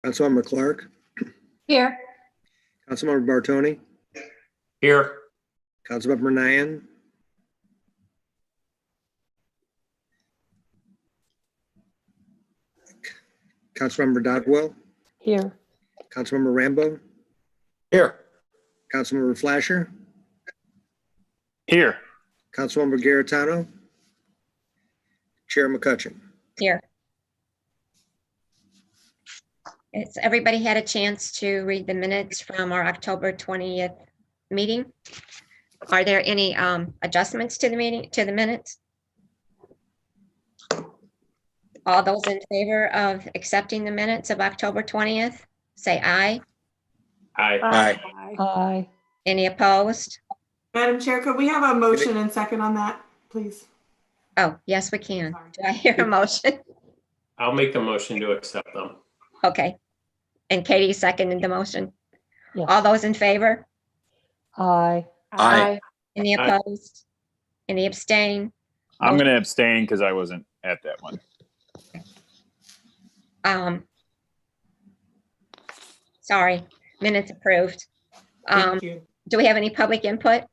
Councilmember Clark, Here. Councilmember Bartoni, Here. Councilmember Nyan, Councilmember Dodwell, Here. Councilmember Rambo, Here. Councilmember Flasher, Here. Councilmember Garitano, Chair McCutcheon. Here. Has everybody had a chance to read the minutes from our October 20th meeting? Are there any adjustments to the minutes? All those in favor of accepting the minutes of October 20th, say aye. Aye. Aye. Any opposed? Madam Chair, could we have a motion and second on that, please? Oh, yes, we can. Do I hear a motion? I'll make the motion to accept them. Okay. And Katie seconded the motion. Yes. All those in favor? Aye. Aye. Any Aye. opposed? Any abstain? I'm going to abstain because I wasn't at that one. Sorry, minutes approved. Thank you. Do we have any public input?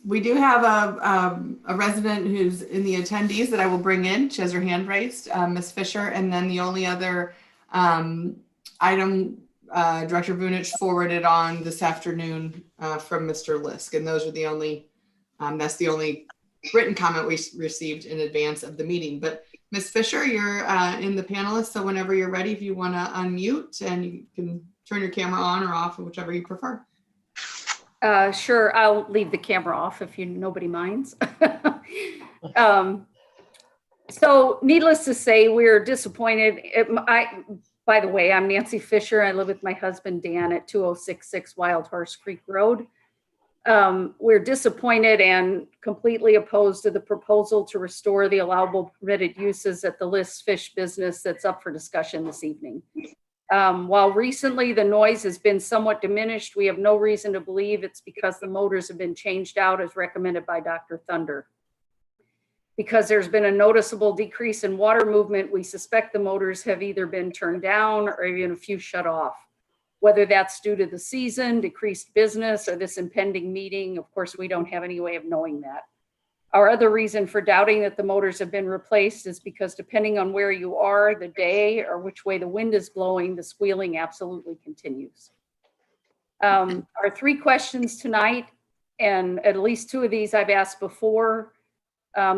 We do have a resident who's in the attendees that I will bring in. She has her hand raised, Ms. Fisher. And then the only other item Director Vunich forwarded on this afternoon from Mr. Lisk. And those are the only, that's the only written comment we received in advance of the meeting. But Ms. Fisher, you're in the panelists, so whenever you're ready, if you want to unmute and you can turn your camera on or off, whichever you prefer. Sure, I'll leave the camera off if nobody minds. So needless to say, we're disappointed. By the way, I'm Nancy Fisher. I live with my husband, Dan, at 2066 Wild Horse Creek Road. We're disappointed and completely opposed to the proposal to restore the allowable permitted uses at the Lisk Fish business that's up for discussion this evening. While recently the noise has been somewhat diminished, we have no reason to believe it's because the motors have been changed out as recommended by Dr. Thunder. Because there's been a noticeable decrease in water movement, we suspect the motors have either been turned down or even a few shut off. Whether that's due to the season, decreased business, or this impending meeting, of course, we don't have any way of knowing that. Our other reason for doubting that the motors have been replaced is because depending on where you are, the day, or which way the wind is blowing, the squealing absolutely continues. Our three questions tonight, and at least two of these I've asked before,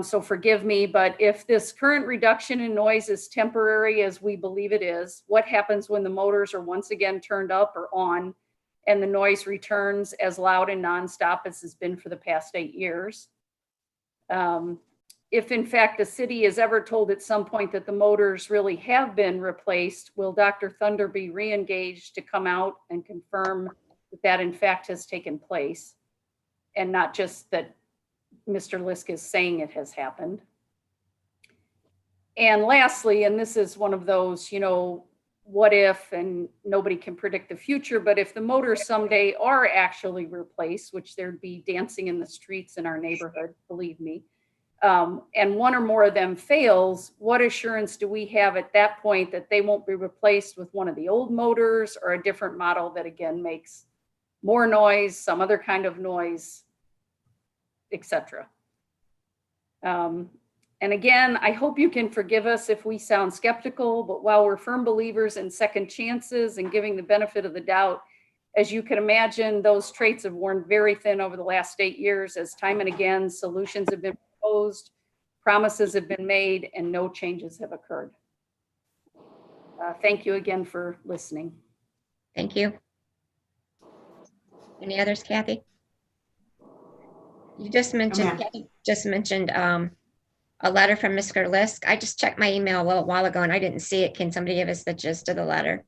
so forgive me, but if this current reduction in noise is temporary, as we believe it is, what happens when the motors are once again turned up or on and the noise returns as loud and nonstop as has been for the past 8 years? If in fact the city is ever told at some point that the motors really have been replaced, will Dr. Thunder be re-engaged to come out and confirm that that in fact has taken place and not just that Mr. Lisk is saying it has happened? And lastly, and this is one of those, what if, and nobody can predict the future, but if the motors someday are actually replaced, which there'd be dancing in the streets in our neighborhood, believe me, and one or more of them fails, what assurance do we have at that point that they won't be replaced with one of the old motors or a different model that again makes more noise, some other kind of noise, etc. And again, I hope you can forgive us if we sound skeptical, but while we're firm believers in second chances and giving the benefit of the doubt, as you can imagine, those traits have worn very thin over the last 8 years as time and again, solutions have been proposed, promises have been made, and no changes have occurred. Thank you again for listening. Thank you. Any others, Kathy? You just mentioned, a letter from Mr. Lisk. I just checked my email a little while ago and I didn't see it. Can somebody give us the gist of the letter?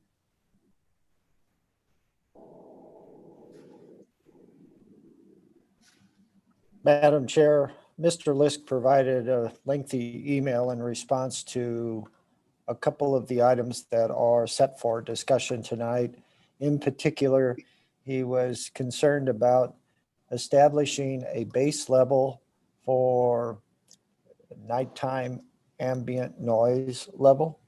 Madam Chair, Mr. Lisk provided a lengthy email in response to a couple of the items that are set for discussion tonight. In particular, he was concerned about establishing a base level for nighttime ambient noise level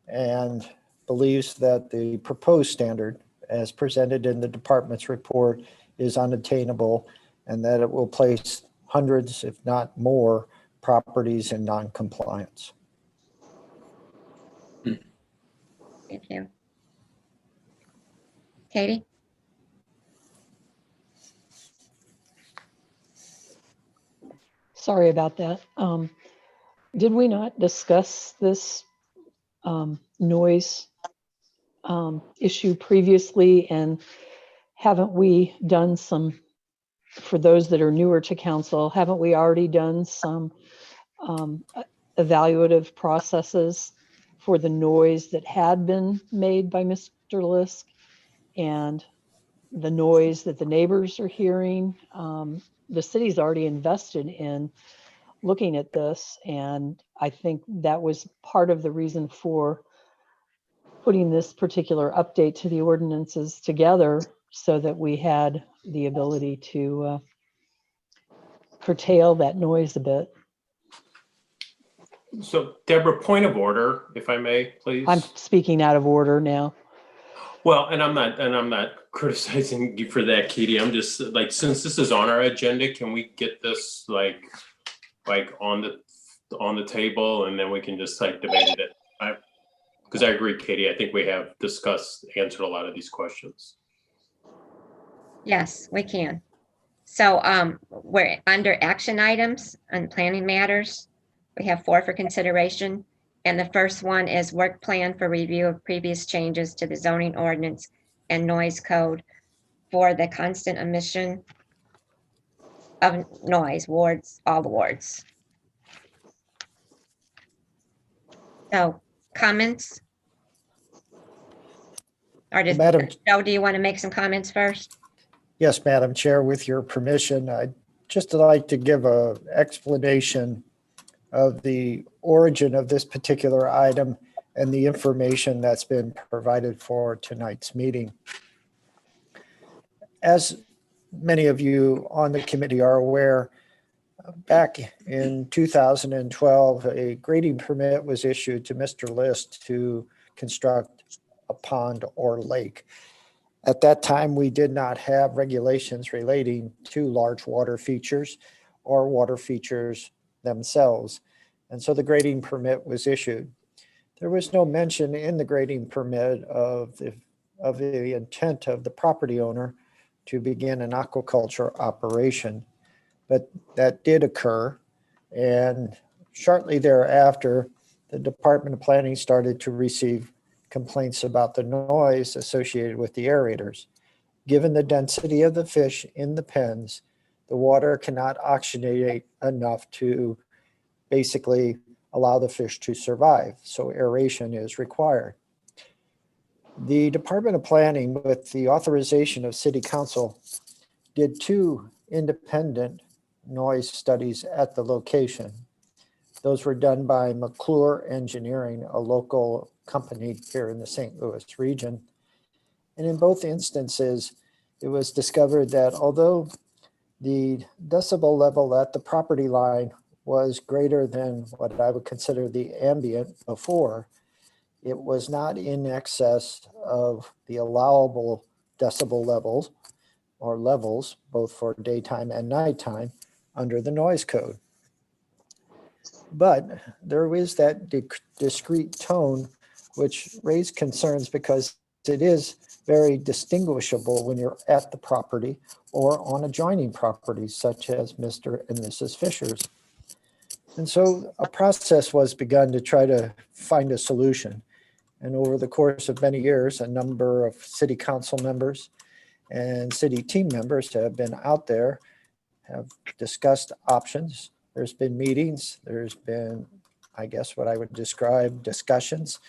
and believes that the proposed standard as presented in the department's report is unattainable and that it will place hundreds, if not more, properties in non-compliance. Thank you. Katie? Sorry about that. Did we not discuss this noise issue previously? And haven't we done some, for those that are newer to council, haven't we already done some evaluative processes for the noise that had been made by Mr. Lisk and the noise that the neighbors are hearing? The city's already invested in looking at this, and I think that was part of the reason for putting this particular update to the ordinances together so that we had the ability to curtail that noise a bit. So Deborah, point of order, if I may, please. I'm speaking out of order now. Well, and I'm not criticizing you for that, Katie. I'm just like, since this is on our agenda, can we get this like on the table, and then we can just like debate it? Because I agree, Katie. I think we have answered a lot of these questions. Yes, we can. So we're under action items and planning matters. We have 4 for consideration. And the first one is work plan for review of previous changes to the zoning ordinance and noise code for the constant emission of noise wards, all the wards. So comments? Or does, Madam- Joe, do you want to make some comments first? Yes, Madam Chair, with your permission, I'd just like to give an explanation of the origin of this particular item and the information that's been provided for tonight's meeting. As many of you on the committee are aware, back in 2012, a grading permit was issued to Mr. List to construct a pond or lake. At that time, we did not have regulations relating to large water features or water features themselves. And so the grading permit was issued. There was no mention in the grading permit of the intent of the property owner to begin an aquaculture operation, but that did occur. And shortly thereafter, the Department of Planning started to receive complaints about the noise associated with the aerators. Given the density of the fish in the pens, the water cannot oxygenate enough to basically allow the fish to survive. So aeration is required. The Department of Planning, with the authorization of City Council, did 2 independent noise studies at the location. Those were done by McClure Engineering, a local company here in the St. Louis region. And in both instances, it was discovered that although the decibel level at the property line was greater than what I would consider the ambient before, it was not in excess of the allowable decibel levels or levels, both for daytime and nighttime, under the noise code. But there is that discrete tone which raised concerns because it is very distinguishable when you're at the property or on adjoining properties such as Mr. and Mrs. Fisher's. And so a process was begun to try to find a solution. And over the course of many years, a number of city council members and city team members have been out there, have discussed options. There's been meetings, there's been, I guess, what I would describe discussions,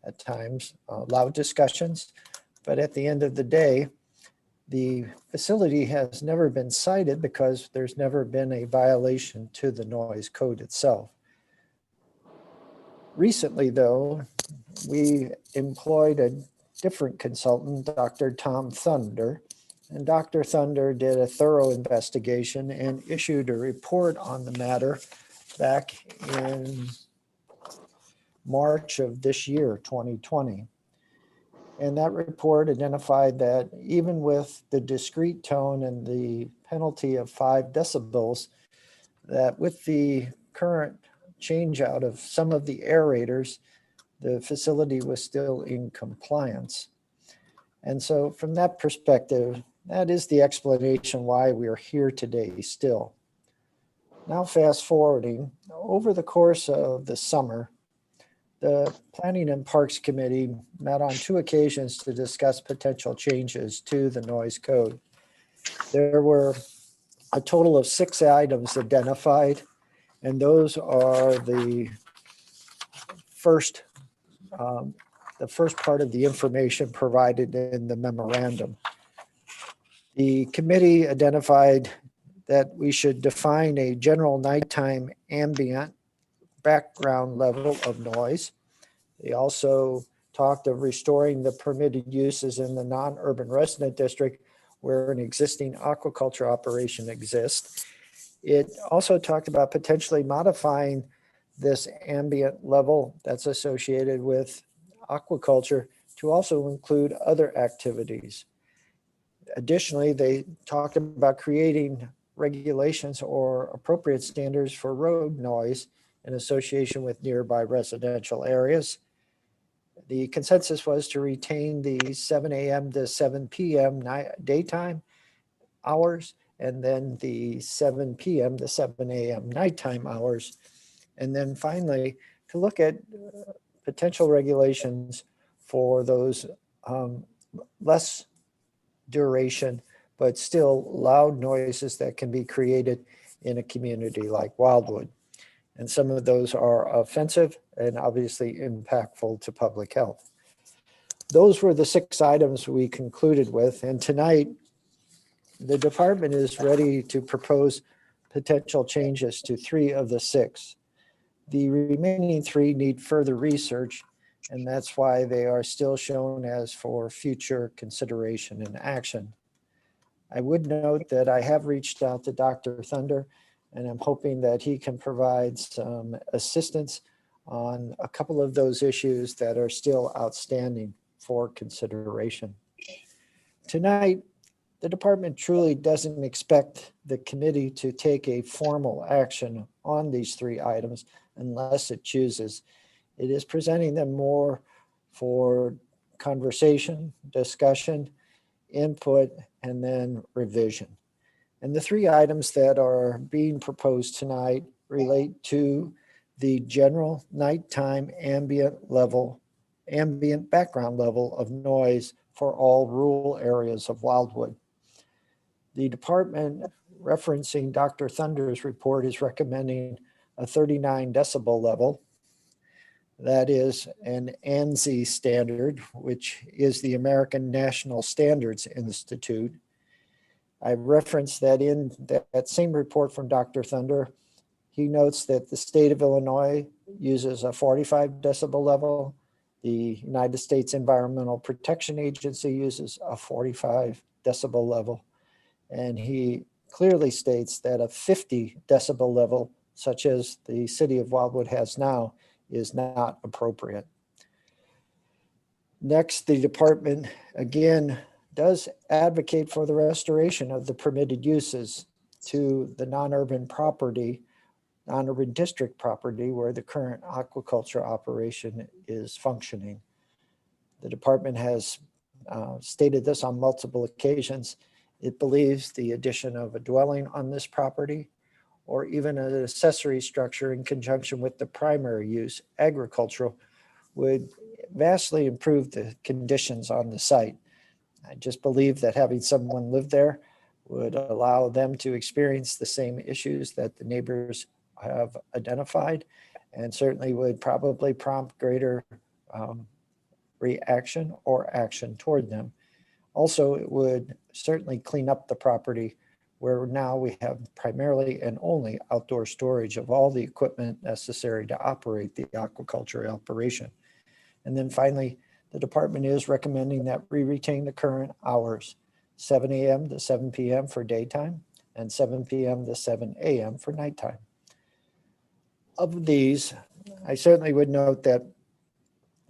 at times loud discussions. But at the end of the day, the facility has never been cited because there's never been a violation to the noise code itself. Recently, though, we employed a different consultant, Dr. Tom Thunder, and Dr. Thunder did a thorough investigation and issued a report on the matter back in March of this year, 2020. And that report identified that even with the discrete tone and the penalty of 5 decibels, that with the current change out of some of the aerators, the facility was still in compliance. And so from that perspective, that is the explanation why we are here today still. Now fast forwarding, over the course of the summer, the Planning and Parks Committee met on 2 occasions to discuss potential changes to the noise code. There were a total of 6 items identified, and those are the first part of the information provided in the memorandum. The committee identified that we should define a general nighttime ambient background level of noise. They also talked of restoring the permitted uses in the non-urban resident district where an existing aquaculture operation exists. It also talked about potentially modifying this ambient level that's associated with aquaculture to also include other activities. Additionally, they talked about creating regulations or appropriate standards for road noise in association with nearby residential areas. The consensus was to retain the 7 a.m. to 7 p.m. daytime hours, and then the 7 p.m. to 7 a.m. nighttime hours. And then finally, to look at potential regulations for those less duration, but still loud noises that can be created in a community like Wildwood. And some of those are offensive and obviously impactful to public health. Those were the 6 items we concluded with. And tonight, the department is ready to propose potential changes to 3 of the 6. The remaining 3 need further research, and that's why they are still shown as for future consideration and action. I would note that I have reached out to Dr. Thunder, and I'm hoping that he can provide some assistance on a couple of those issues that are still outstanding for consideration. Tonight, the department truly doesn't expect the committee to take a formal action on these 3 items unless it chooses. It is presenting them more for conversation, discussion, input, and then revision. And the 3 items that are being proposed tonight relate to the general nighttime ambient background level of noise for all rural areas of Wildwood. The department, referencing Dr. Thunder's report, is recommending a 39 decibel level. That is an ANSI standard, which is the American National Standards Institute. I referenced that in that same report from Dr. Thunder. He notes that the state of Illinois uses a 45 decibel level. The United States Environmental Protection Agency uses a 45 decibel level. And he clearly states that a 50 decibel level, such as the city of Wildwood has now, is not appropriate. Next, the department again does advocate for the restoration of the permitted uses to the non-urban district property where the current aquaculture operation is functioning. The department has stated this on multiple occasions. It believes the addition of a dwelling on this property or even an accessory structure in conjunction with the primary use, agricultural, would vastly improve the conditions on the site. I just believe that having someone live there would allow them to experience the same issues that the neighbors have identified, and certainly would probably prompt greater reaction or action toward them. Also, it would certainly clean up the property where now we have primarily and only outdoor storage of all the equipment necessary to operate the aquaculture operation. And then finally, the department is recommending that we retain the current hours, 7 a.m. to 7 p.m. for daytime and 7 p.m. to 7 a.m. for nighttime. Of these, I certainly would note that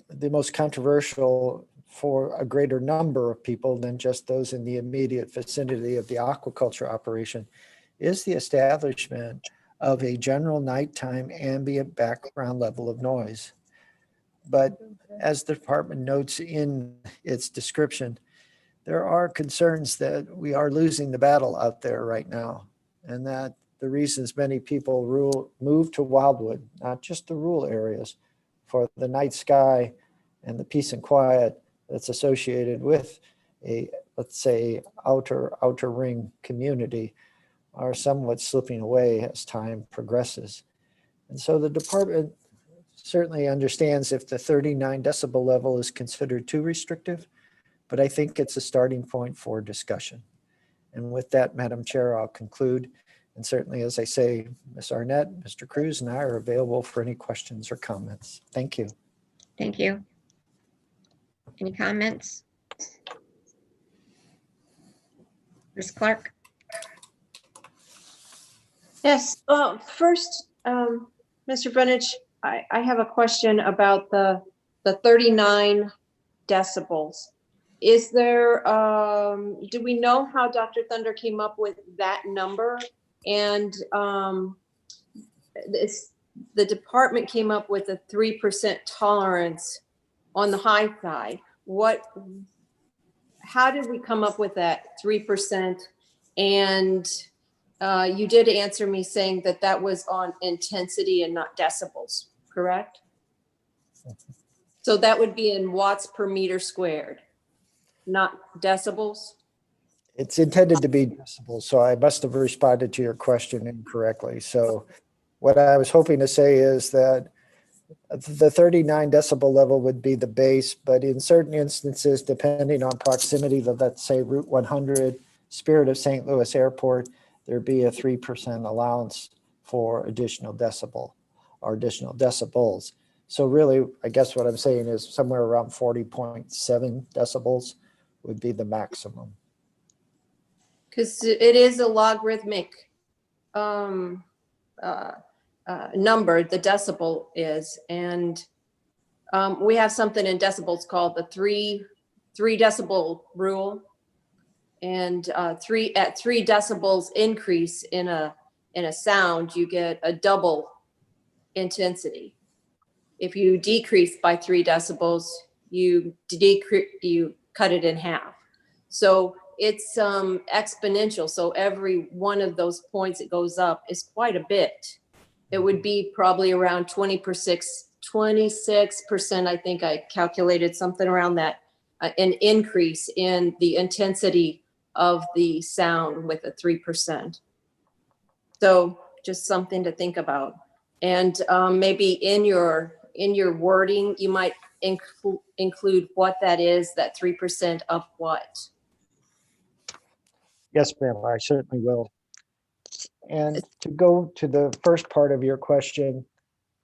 the most controversial for a greater number of people than just those in the immediate vicinity of the aquaculture operation is the establishment of a general nighttime ambient background level of noise. But as the department notes in its description, there are concerns that we are losing the battle out there right now, and that the reasons many people move to Wildwood, not just the rural areas, for the night sky and the peace and quiet that's associated with a, let's say, outer ring community, are somewhat slipping away as time progresses. And so the department certainly understands if the 39 decibel level is considered too restrictive, but I think it's a starting point for discussion. And with that, Madam Chair, I'll conclude. And certainly, as I say, Ms. Arnett, Mr. Cruz, and I are available for any questions or comments. Thank you. Thank you. Any comments? Ms. Clark? Yes, first, Mr. Brunich, I have a question about the 39 decibels. Is there, do we know how Dr. Thunder came up with that number? And the department came up with a 3% tolerance on the high side. How did we come up with that 3%? And you did answer me saying that that was on intensity and not decibels, correct? So that would be in watts per meter squared, not decibels? It's intended to be decibels, so I must have responded to your question incorrectly. So what I was hoping to say is that the 39 decibel level would be the base, but in certain instances, depending on proximity to, let's say, Route 100, Spirit of St. Louis Airport, there'd be a 3% allowance for additional decibel or additional decibels. So really, I guess what I'm saying is somewhere around 40.7 decibels would be the maximum. Because it is a logarithmic number, the decibel is, and we have something in decibels called the three decibel rule, and at 3 decibels increase in a sound, you get a double intensity. If you decrease by 3 decibels, you cut it in half. So it's exponential. So every one of those points it goes up is quite a bit. It would be probably around 26%. I think I calculated something around that, an increase in the intensity of the sound with a 3%. So just something to think about. And maybe in your wording, you might include what that is, that 3% of what. Yes, ma'am, I certainly will. And to go to the first part of your question,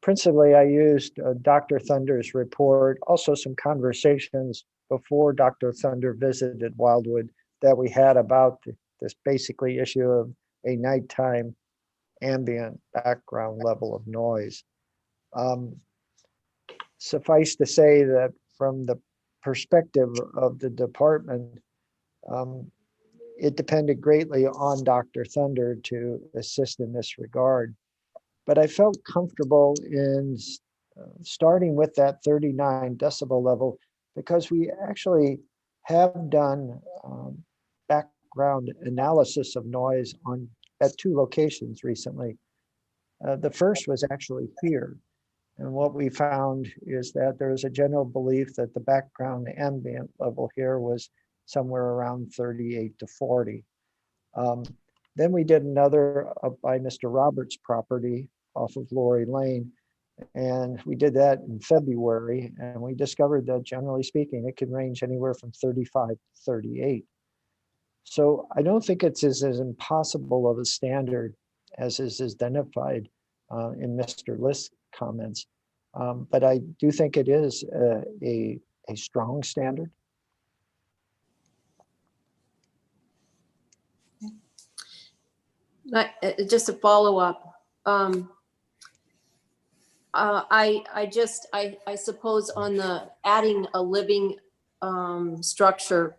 principally I used Dr. Thunder's report, also some conversations before Dr. Thunder visited Wildwood that we had about this basically issue of a nighttime ambient background level of noise. Suffice to say that from the perspective of the department, it depended greatly on Dr. Thunder to assist in this regard. But I felt comfortable in starting with that 39 decibel level because we actually have done background analysis of noise at 2 locations recently. The first was actually here. And what we found is that there is a general belief that the background ambient level here was somewhere around 38 to 40. Then we did another up by Mr. Roberts' property off of Lori Lane. And we did that in February. And we discovered that generally speaking, it can range anywhere from 35 to 38. So I don't think it's as impossible of a standard as is identified in Mr. List's comments. But I do think it is a strong standard. Just a follow-up. I suppose on the adding a living structure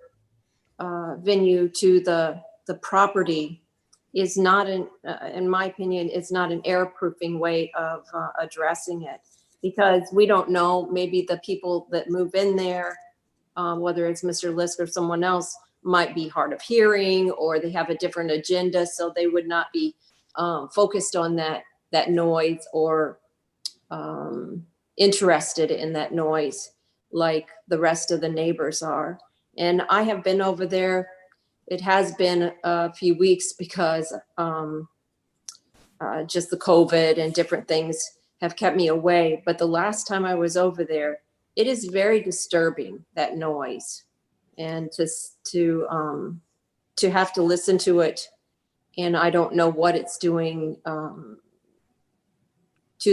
venue to the property is not in my opinion, is not an air-proofing way of addressing it. Because we don't know, maybe the people that move in there, whether it's Mr. Lisk or someone else, might be hard of hearing, or they have a different agenda, so they would not be focused on that noise, or interested in that noise like the rest of the neighbors are. And I have been over there. It has been a few weeks because just the COVID and different things have kept me away. But the last time I was over there, it is very disturbing, that noise. And to have to listen to it, and I don't know what it's doing to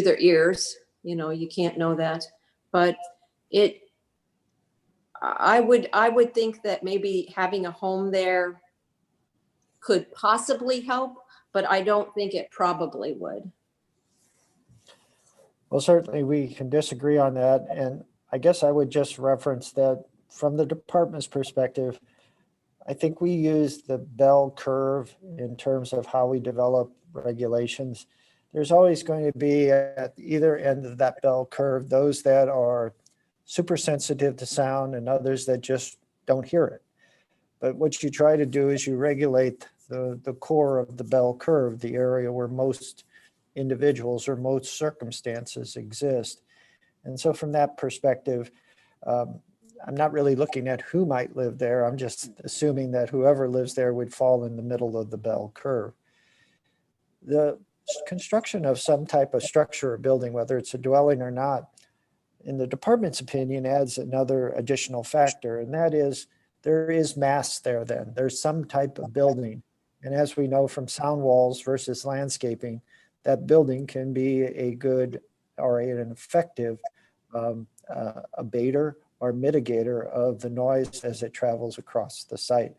their ears. You know, you can't know that, but I would think that maybe having a home there could possibly help, but I don't think it probably would. Well, certainly we can disagree on that. And I guess I would just reference that from the department's perspective, I think we use the bell curve in terms of how we develop regulations. There's always going to be at either end of that bell curve, those that are super sensitive to sound and others that just don't hear it. But what you try to do is you regulate the core of the bell curve, the area where most individuals or most circumstances exist. And so from that perspective, I'm not really looking at who might live there. I'm just assuming that whoever lives there would fall in the middle of the bell curve. The construction of some type of structure or building, whether it's a dwelling or not, in the department's opinion, adds another additional factor, and that is there is mass there then. There's some type of building. And as we know from sound walls versus landscaping, that building can be a good or an effective abater or mitigator of the noise as it travels across the site.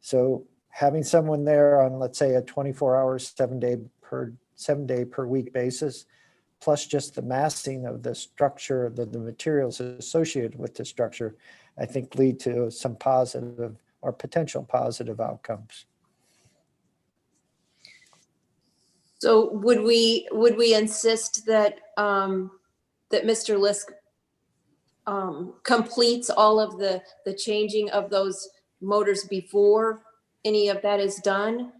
So having someone there on, let's say, a 24-hour, 7-day per week basis, plus just the massing of the structure, the materials associated with the structure, I think lead to some positive or potential positive outcomes. So would we insist that that Mr. Lisk completes all of the changing of those motors before any of that is done?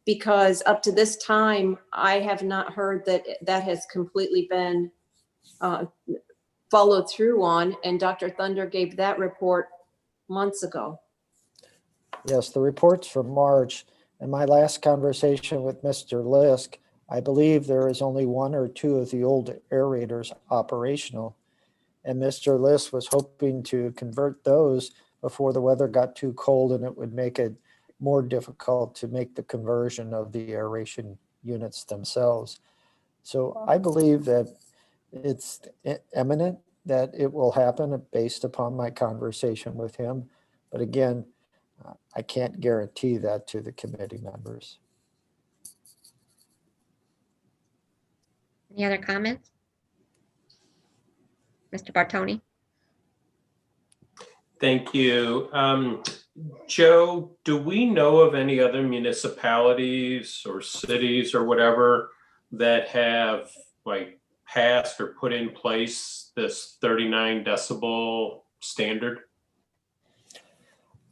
Because up to this time, I have not heard that has completely been followed through on, and Dr. Thunder gave that report months ago. Yes, the report's from March. In my last conversation with Mr. Lisk, I believe there is only 1 or 2 of the old aerators operational. And Mr. Lisk was hoping to convert those before the weather got too cold and it would make it more difficult to make the conversion of the aeration units themselves. So I believe that it's imminent that it will happen based upon my conversation with him. But again, I can't guarantee that to the committee members. Any other comments? Mr. Bartoni? Thank you. Joe, do we know of any other municipalities or cities or whatever that have like passed or put in place this 39 decibel standard?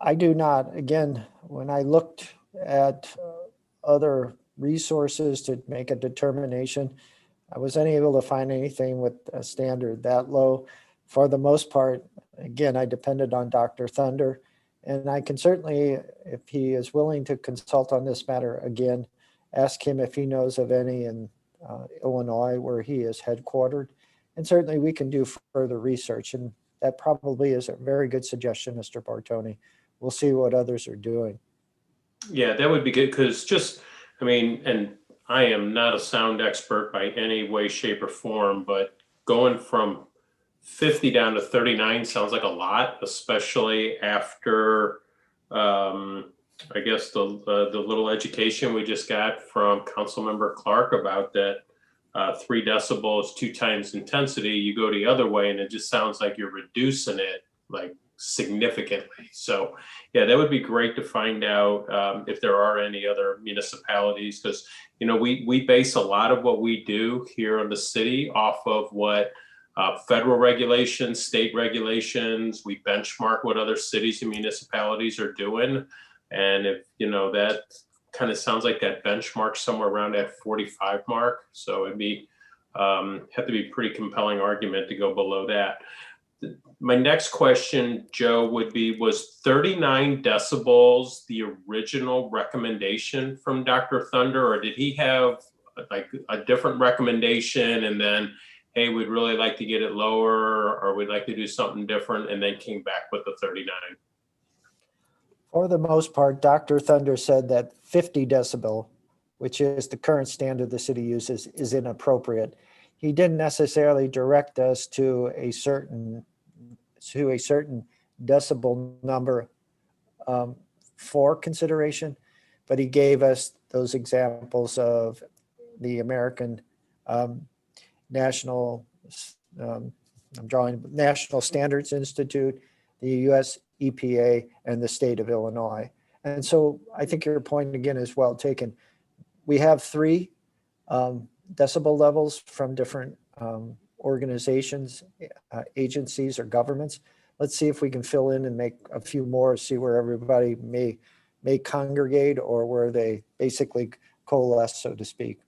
I do not. Again, when I looked at other resources to make a determination, I was unable to find anything with a standard that low. For the most part, again, I depended on Dr. Thunder, and I can certainly, if he is willing to consult on this matter again, ask him if he knows of any in Illinois where he is headquartered. And certainly we can do further research, and that probably is a very good suggestion, Mr. Bartoni. We'll see what others are doing. Yeah, that would be good, because just, I mean, and I am not a sound expert by any way, shape, or form, but going from 50 down to 39 sounds like a lot, especially after, I guess, the little education we just got from Councilmember Clark about that 3 decibels, 2 times intensity, you go the other way and it just sounds like you're reducing it like significantly. So yeah, that would be great to find out if there are any other municipalities, because we base a lot of what we do here in the city off of what federal regulations, state regulations. We benchmark what other cities and municipalities are doing. And if, that kind of sounds like that benchmark somewhere around that 45 mark. So it'd be, have to be a pretty compelling argument to go below that. My next question, Joe, would be, was 39 decibels the original recommendation from Dr. Thunder, or did he have like a different recommendation and then, hey, we'd really like to get it lower, or we'd like to do something different, and then came back with the 39? For the most part, Dr. Thunder said that 50 decibel, which is the current standard the city uses, is inappropriate. He didn't necessarily direct us to a certain decibel number for consideration, but he gave us those examples of the American National Standards Institute, the U.S. EPA, and the state of Illinois. And so I think your point again is well taken. We have 3 decibel levels from different organizations, agencies, or governments. Let's see if we can fill in and make a few more, see where everybody may congregate or where they basically coalesce, so to speak.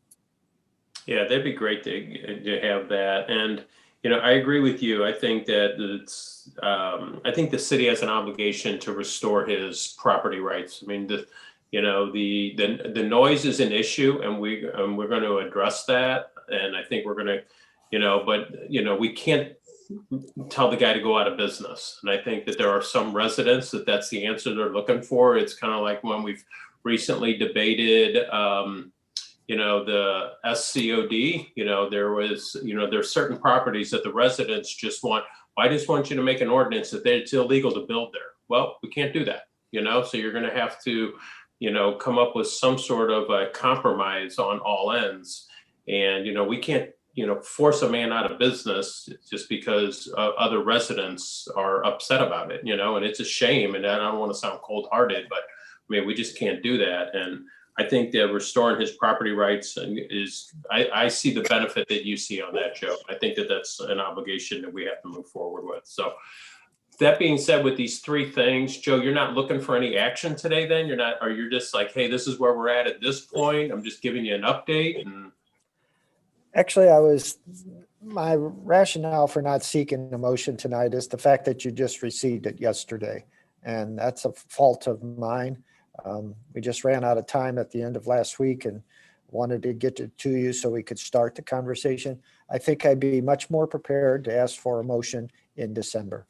Yeah, that'd be great to have that. And, I agree with you. I think that I think the city has an obligation to restore his property rights. I mean, the noise is an issue, and we're going to address that. And I think we're going to, but we can't tell the guy to go out of business. And I think that there are some residents that's the answer they're looking for. It's kind of like when we've recently debated, the SCOD, there's certain properties that the residents just want. I just want you to make an ordinance that it's illegal to build there. Well, we can't do that, so you're going to have to, come up with some sort of a compromise on all ends. And, we can't, force a man out of business just because other residents are upset about it, and it's a shame. And I don't want to sound cold hearted, but I mean, we just can't do that. And I think that restoring his property rights I see the benefit that you see on that, Joe. I think that that's an obligation that we have to move forward with. So that being said, with these 3 things, Joe, you're not looking for any action today then? You're just like, hey, this is where we're at this point. I'm just giving you an update. And actually, my rationale for not seeking a motion tonight is the fact that you just received it yesterday. And that's a fault of mine. We just ran out of time at the end of last week and wanted to get it to you so we could start the conversation. I think I'd be much more prepared to ask for a motion in December.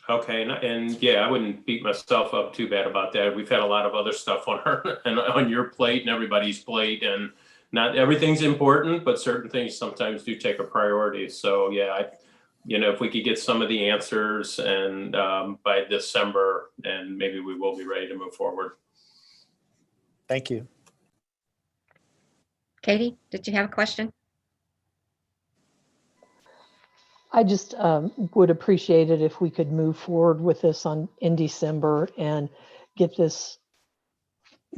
Okay, and yeah, I wouldn't beat myself up too bad about that. We've had a lot of other stuff on your plate and everybody's plate, and not everything's important, but certain things sometimes do take a priority. So yeah, if we could get some of the answers and by December, and maybe we will be ready to move forward. Thank you. Katie, did you have a question? I just would appreciate it if we could move forward with this in December and get this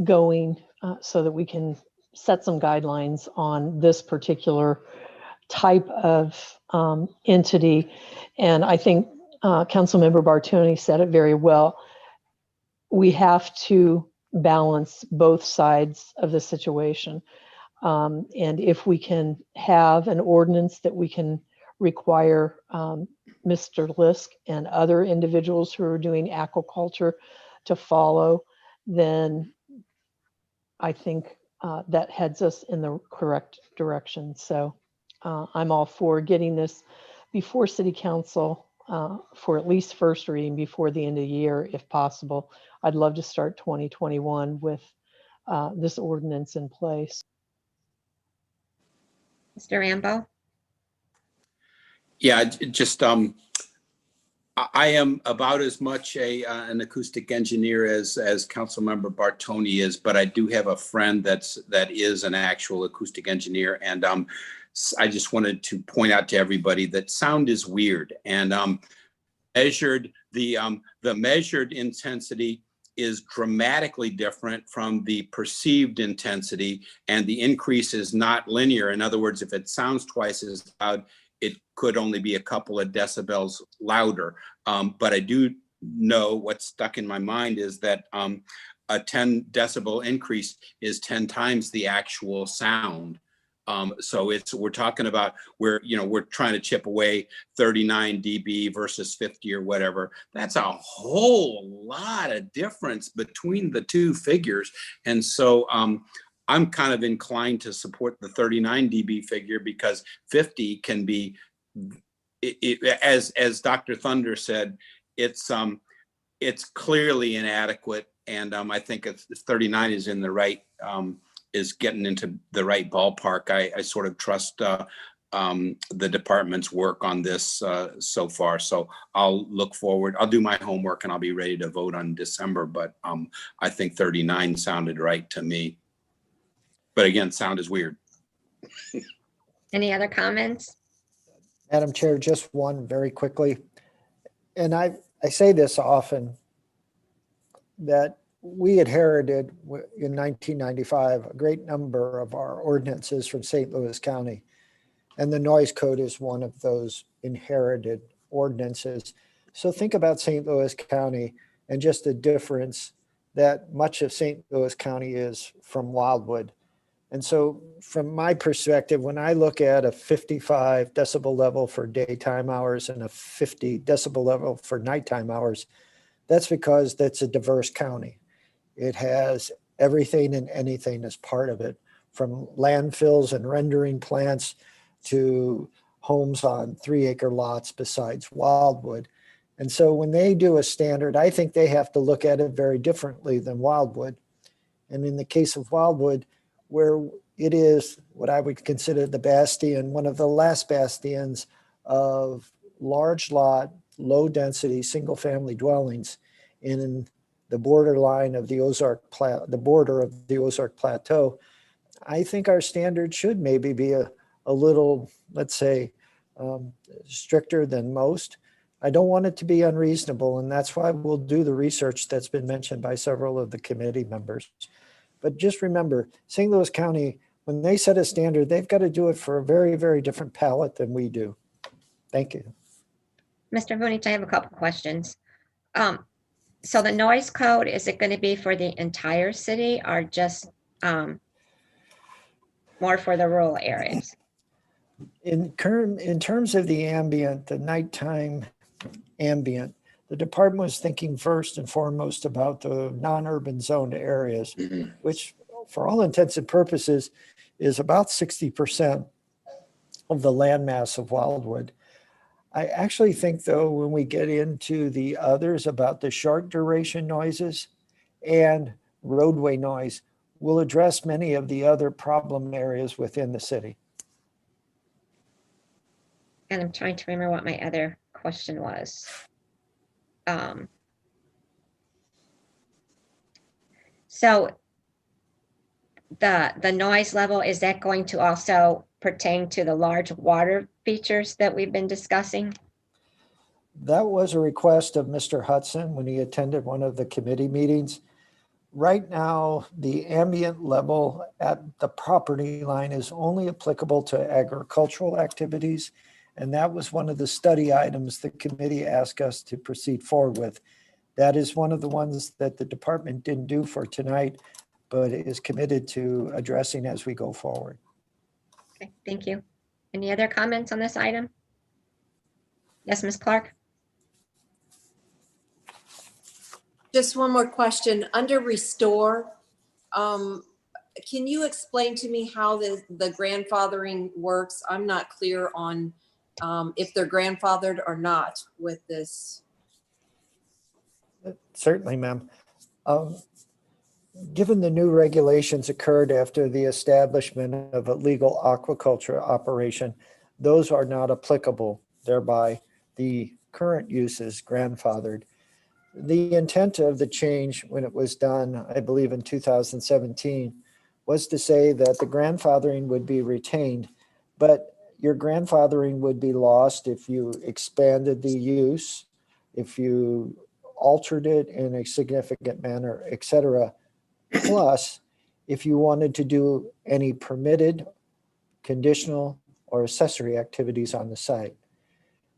going so that we can set some guidelines on this particular type of entity. And I think Councilmember Bartoni said it very well. We have to balance both sides of the situation. And if we can have an ordinance that we can require Mr. Lisk and other individuals who are doing aquaculture to follow, then I think that heads us in the correct direction. So I'm all for getting this before City Council for at least first reading before the end of the year, if possible. I'd love to start 2021 with this ordinance in place. Mr. Rambo? Yeah, just I am about as much an acoustic engineer as Councilmember Bartoni is, but I do have a friend that is an actual acoustic engineer, and I just wanted to point out to everybody that sound is weird, and measured the measured intensity is dramatically different from the perceived intensity, and the increase is not linear. In other words, if it sounds twice as loud, it could only be a couple of decibels louder. But I do know what's stuck in my mind is that a 10 decibel increase is 10 times the actual sound. So we're talking about we're trying to chip away 39 dB versus 50 or whatever. That's a whole lot of difference between the two figures. And so I'm kind of inclined to support the 39 dB figure, because 50 can be, as Dr. Thunder said, it's clearly inadequate. And I think if 39 is in the right, is getting into the right ballpark. I sort of trust the department's work on this so far. So I'll look forward. I'll do my homework and I'll be ready to vote on December. But I think 39 sounded right to me. But again, sound is weird. Any other comments? Madam Chair, just one very quickly. And I say this often, that we inherited in 1995 a great number of our ordinances from St. Louis County. And the noise code is one of those inherited ordinances. So think about St. Louis County and just the difference that much of St. Louis County is from Wildwood. And so from my perspective, when I look at a 55 decibel level for daytime hours and a 50 decibel level for nighttime hours, that's because that's a diverse county. It has everything and anything as part of it, from landfills and rendering plants to homes on 3-acre lots besides Wildwood. And so when they do a standard, I think they have to look at it very differently than Wildwood. And in the case of Wildwood, where it is what I would consider the bastion, one of the last bastions of large lot, low density, single family dwellings in the borderline of the the border of the Ozark Plateau, I think our standard should maybe be a little, let's say, stricter than most. I don't want it to be unreasonable, and that's why we'll do the research that's been mentioned by several of the committee members. But just remember, St. Louis County, when they set a standard, they've got to do it for a very, very different palette than we do. Thank you. Mr. Vunich, I have a couple questions. So the noise code, is it going to be for the entire city or just more for the rural areas? In terms of the ambient, the nighttime ambient, the department was thinking first and foremost about the non-urban zoned areas, which for all intents and purposes is about 60% of the landmass of Wildwood. I actually think, though, when we get into the others about the short duration noises and roadway noise, we'll address many of the other problem areas within the city. And I'm trying to remember what my other question was. So the noise level, is that going to also pertain to the large water features that we've been discussing? That was a request of Mr. Hudson when he attended one of the committee meetings. Right now, the ambient level at the property line is only applicable to agricultural activities. And that was one of the study items the committee asked us to proceed forward with. That is one of the ones that the department didn't do for tonight, but is committed to addressing as we go forward. Okay, thank you. Any other comments on this item? Yes, Ms. Clark? Just one more question. Under restore, can you explain to me how the grandfathering works? I'm not clear on if they're grandfathered or not with this. Certainly, ma'am. Given the new regulations occurred after the establishment of a legal aquaculture operation, those are not applicable. Thereby, the current use is grandfathered. The intent of the change when it was done, I believe in 2017, was to say that the grandfathering would be retained, but your grandfathering would be lost if you expanded the use, if you altered it in a significant manner, et cetera. Plus, if you wanted to do any permitted, conditional, or accessory activities on the site.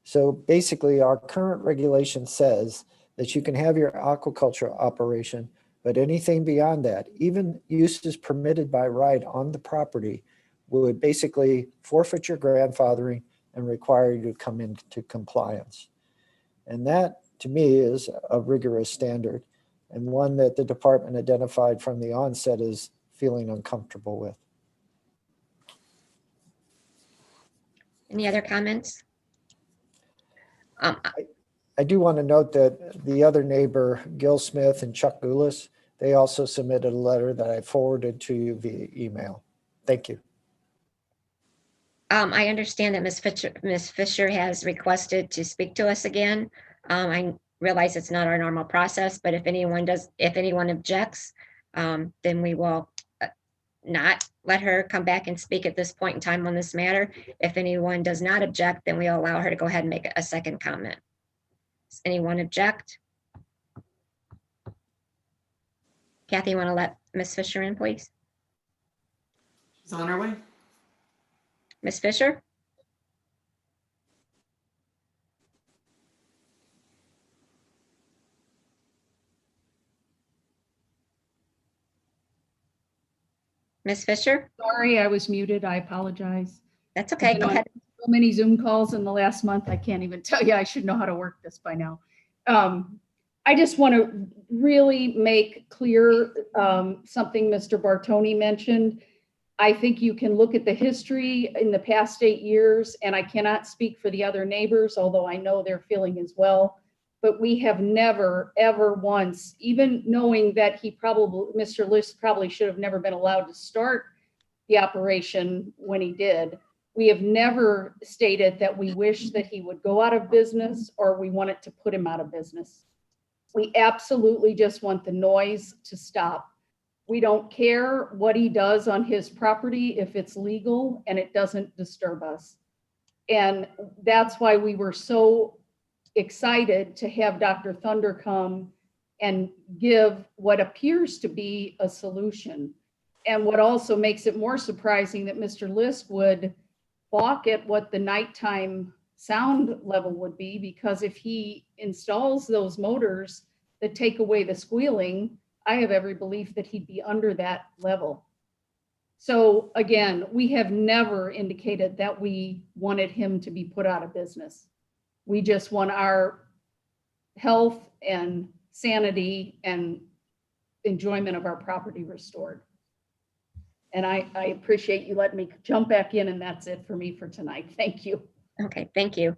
So basically, our current regulation says that you can have your aquaculture operation, but anything beyond that, even uses permitted by right on the property, would basically forfeit your grandfathering and require you to come into compliance. And that, to me, is a rigorous standard, and one that the department identified from the onset as feeling uncomfortable with. Any other comments? I do want to note that the other neighbor, Gil Smith and Chuck Goulas, they also submitted a letter that I forwarded to you via email. Thank you. I understand that Ms. Fisher has requested to speak to us again. I realize it's not our normal process, but if anyone objects, then we will not let her come back and speak at this point in time on this matter. If anyone does not object, then we'll allow her to go ahead and make a second comment. Does anyone object? Kathy, you want to let Ms. Fisher in, please? She's on her way. Ms. Fisher? Ms. Fisher? Sorry, I was muted. I apologize. That's okay. Been Go on ahead. So many Zoom calls in the last month. I can't even tell you. I should know how to work this by now. I just want to really make clear something Mr. Bartoni mentioned. I think you can look at the history in the past 8 years, and I cannot speak for the other neighbors, although I know their feeling as well. But we have never, ever once, even knowing that Mr. List probably should have never been allowed to start the operation when he did. We have never stated that we wish that he would go out of business or we wanted to put him out of business. We absolutely just want the noise to stop. We don't care what he does on his property if it's legal and it doesn't disturb us. And that's why we were so excited to have Dr. Thunder come and give what appears to be a solution. And what also makes it more surprising that Mr. Lisk would balk at what the nighttime sound level would be, because if he installs those motors that take away the squealing, I have every belief that he'd be under that level. So again, we have never indicated that we wanted him to be put out of business. We just want our health and sanity and enjoyment of our property restored. And I appreciate you letting me jump back in, and that's it for me for tonight. Thank you. Okay, thank you.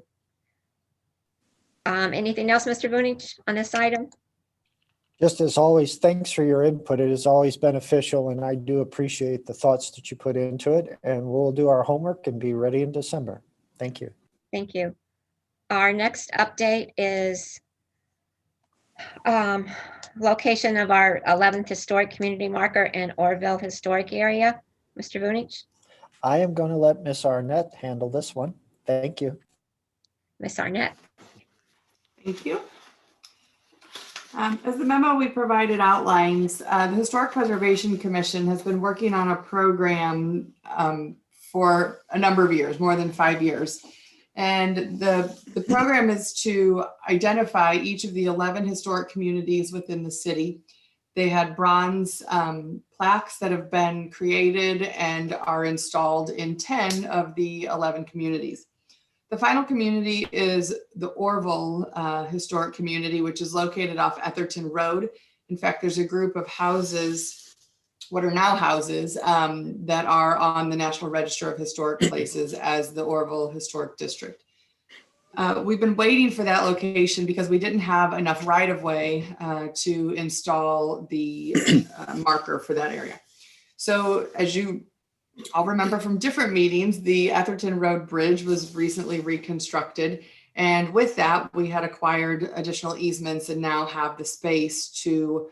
Anything else, Mr. Vunich, on this item? Just as always, thanks for your input. It is always beneficial, and I do appreciate the thoughts that you put into it. And we'll do our homework and be ready in December. Thank you. Thank you. Our next update is location of our 11th historic community marker in Oroville historic area. Mr. Vunich? I am going to let Miss Arnett handle this one. Thank you. Ms. Arnett? Thank you. As the memo we provided outlines, the Historic Preservation Commission has been working on a program for a number of years, more than 5 years. And the program is to identify each of the 11 historic communities within the city. They had bronze plaques that have been created and are installed in 10 of the 11 communities. The final community is the Oroville Historic Community, which is located off Etherton Road. In fact, there's a group of houses, what are now houses, that are on the National Register of Historic Places as the Oroville Historic District. We've been waiting for that location because we didn't have enough right-of-way to install the marker for that area. So as you all remember from different meetings, the Etherton Road Bridge was recently reconstructed. And with that, we had acquired additional easements and now have the space to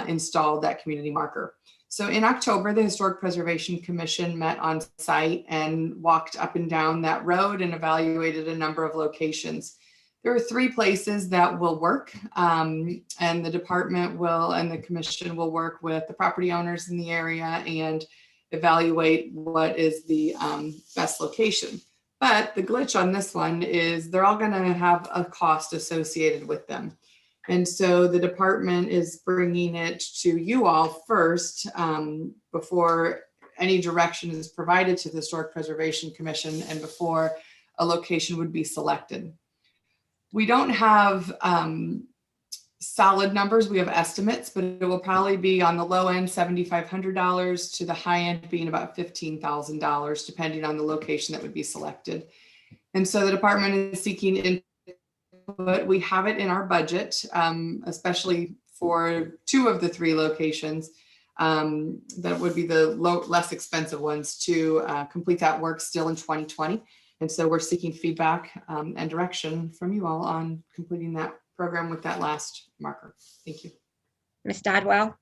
install that community marker. So in October, the Historic Preservation Commission met on site and walked up and down that road and evaluated a number of locations. There are 3 places that will work, and the department will, and the commission will work with the property owners in the area and evaluate what is the best location. But the glitch on this one is they're all going to have a cost associated with them. And so the department is bringing it to you all first before any direction is provided to the Historic Preservation Commission and before a location would be selected. We don't have solid numbers. We have estimates, but it will probably be on the low end, $7,500 to the high end being about $15,000, depending on the location that would be selected. And so the department is seeking input. We have it in our budget, especially for 2 of the 3 locations. That would be the less expensive ones to complete that work still in 2020. And so we're seeking feedback and direction from you all on completing that program with that last marker. Thank you. Ms. Dodwell?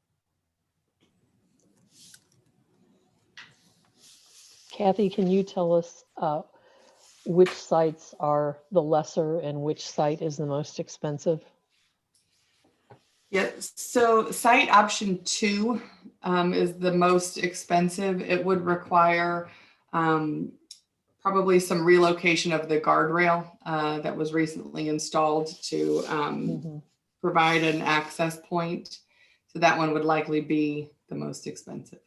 Kathy, can you tell us which sites are the lesser and which site is the most expensive? Yeah, so site option 2 is the most expensive. It would require probably some relocation of the guardrail that was recently installed to provide an access point. So that one would likely be the most expensive.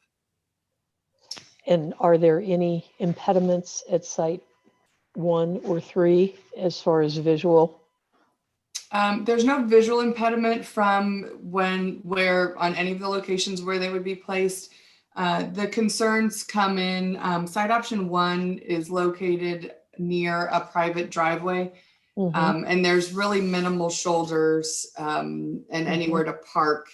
And are there any impediments at site 1 or 3 as far as visual? There's no visual impediment from where on any of the locations where they would be placed. The concerns come in, site option 1 is located near a private driveway. And there's really minimal shoulders and anywhere to park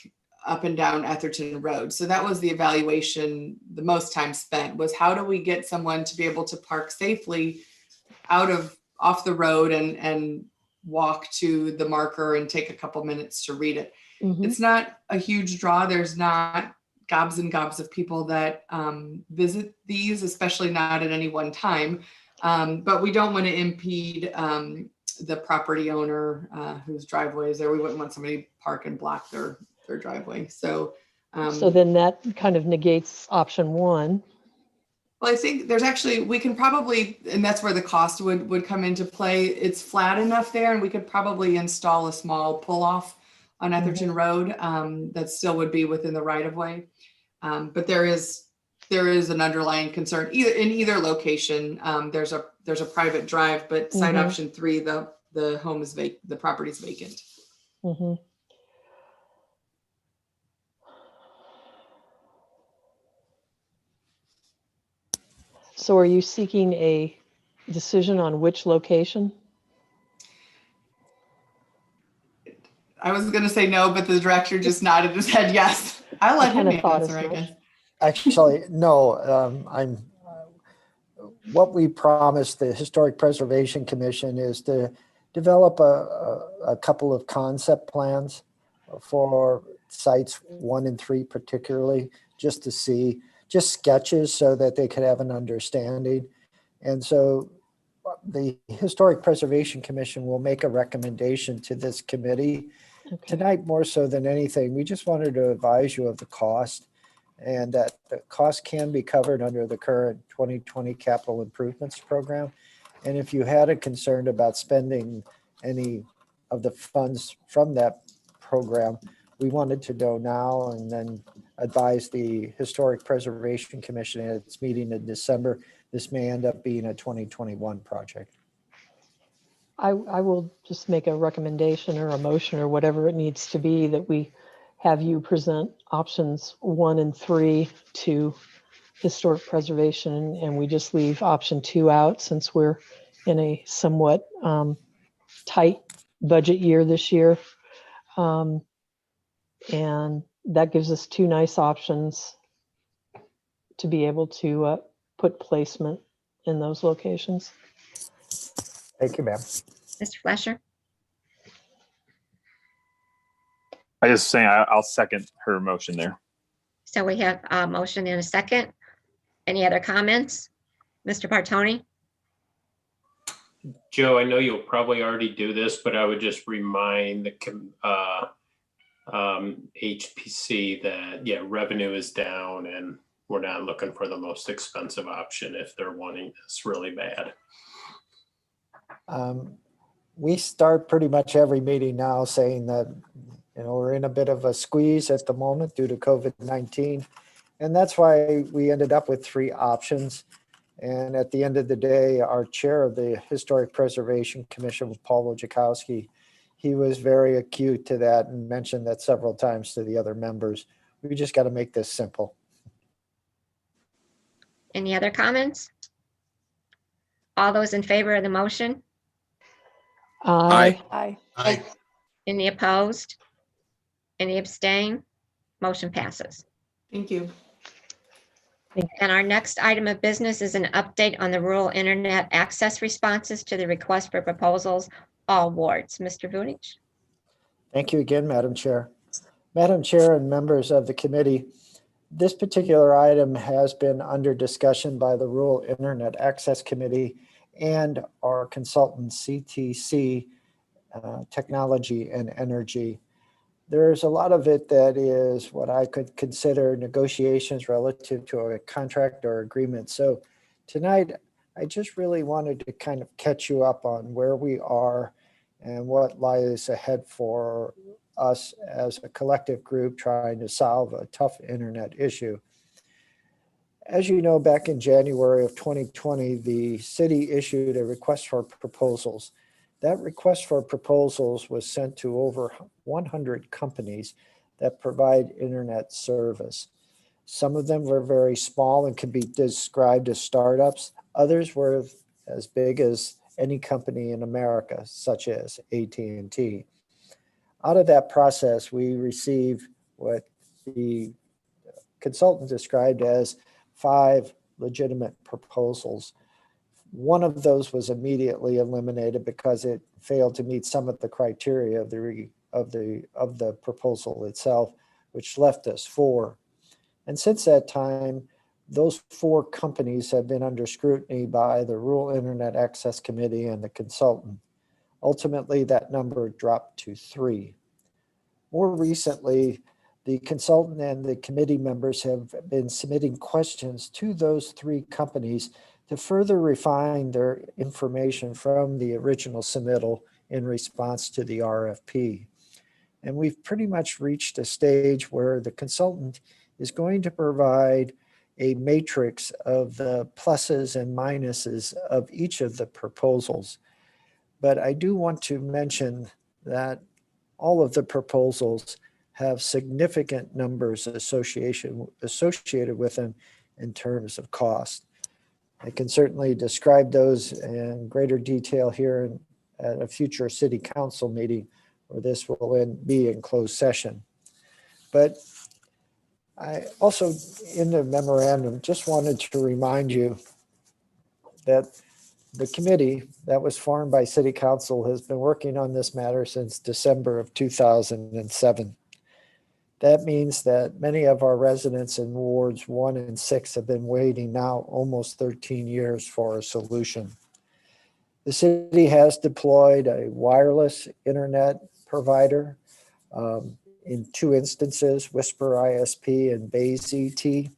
up and down Etherton Road. So that was the evaluation, the most time spent was how do we get someone to be able to park safely off the road and walk to the marker and take a couple minutes to read it. It's not a huge draw. There's not gobs and gobs of people that visit these, especially not at any one time. But we don't want to impede the property owner whose driveway is there. We wouldn't want somebody to park and block their driveway. So then that kind of negates option 1. Well, I think there's actually, we can probably, and that's where the cost would come into play. It's flat enough there and we could probably install a small pull-off on Etherton Road that still would be within the right of way. But there is an underlying concern in either location. There's a private drive, but site option 3, the home is vacant, the property is vacant. So are you seeking a decision on which location? I was going to say no, but the director just nodded his head yes. I'll let him answer, I guess. Actually, no, what we promised the Historic Preservation Commission is to develop a couple of concept plans for sites 1 and 3 particularly, just to see, just sketches so that they could have an understanding. And so the Historic Preservation Commission will make a recommendation to this committee. Tonight, more so than anything, we just wanted to advise you of the cost and that the cost can be covered under the current 2020 capital improvements program. And if you had a concern about spending any of the funds from that program, we wanted to know now and then advise the Historic Preservation Commission at its meeting in December. This may end up being a 2021 project. I will just make a recommendation or a motion or whatever it needs to be that we have you present options 1 and 3 to Historic Preservation, and we just leave option 2 out since we're in a somewhat tight budget year this year. And that gives us 2 nice options to be able to put placement in those locations. Thank you, ma'am. Mr. Fleischer? I just saying I'll second her motion there. So we have a motion and a second. Any other comments? Mr. Bartoni? Joe, I know you'll probably already do this, but I would just remind the HPC that, yeah, revenue is down and we're not looking for the most expensive option if they're wanting this really bad. We start pretty much every meeting now saying that, we're in a bit of a squeeze at the moment due to COVID-19. And that's why we ended up with 3 options. And at the end of the day, our chair of the Historic Preservation Commission, Paul Wojciechowski, he was very acute to that and mentioned that several times to the other members. We just got to make this simple. Any other comments? All those in favor of the motion? Aye. Aye. Any opposed? Any abstain? Motion passes. Thank you. And our next item of business is an update on the rural internet access responses to the request for proposals, all wards. Mr. Vunich? Thank you again, Madam Chair. Madam Chair and members of the committee, this particular item has been under discussion by the Rural Internet Access Committee and our consultant CTC, Technology and Energy. There's a lot of it that is what I could consider negotiations relative to a contract or agreement. So tonight, I just really wanted to kind of catch you up on where we are and what lies ahead for us as a collective group trying to solve a tough internet issue. As you know, back in January of 2020, the city issued a request for proposals. That request for proposals was sent to over 100 companies that provide internet service. Some of them were very small and could be described as startups. Others were as big as any company in America, such as AT&T. Out of that process, we received what the consultant described as 5 legitimate proposals. One of those was immediately eliminated because it failed to meet some of the criteria of the proposal itself, which left us 4. And since that time, those 4 companies have been under scrutiny by the Rural Internet Access Committee and the consultant. Ultimately, that number dropped to 3. More recently, the consultant and the committee members have been submitting questions to those 3 companies to further refine their information from the original submittal in response to the RFP. And we've pretty much reached a stage where the consultant is going to provide a matrix of the pluses and minuses of each of the proposals. But I do want to mention that all of the proposals have significant numbers associated with them in terms of cost. I can certainly describe those in greater detail here at a future city council meeting, where this will be in closed session. But I also, in the memorandum, just wanted to remind you that the committee that was formed by City Council has been working on this matter since December of 2007. That means that many of our residents in wards 1 and 6 have been waiting now almost 13 years for a solution. The city has deployed a wireless internet provider in 2 instances, Whisper ISP and Bays ET.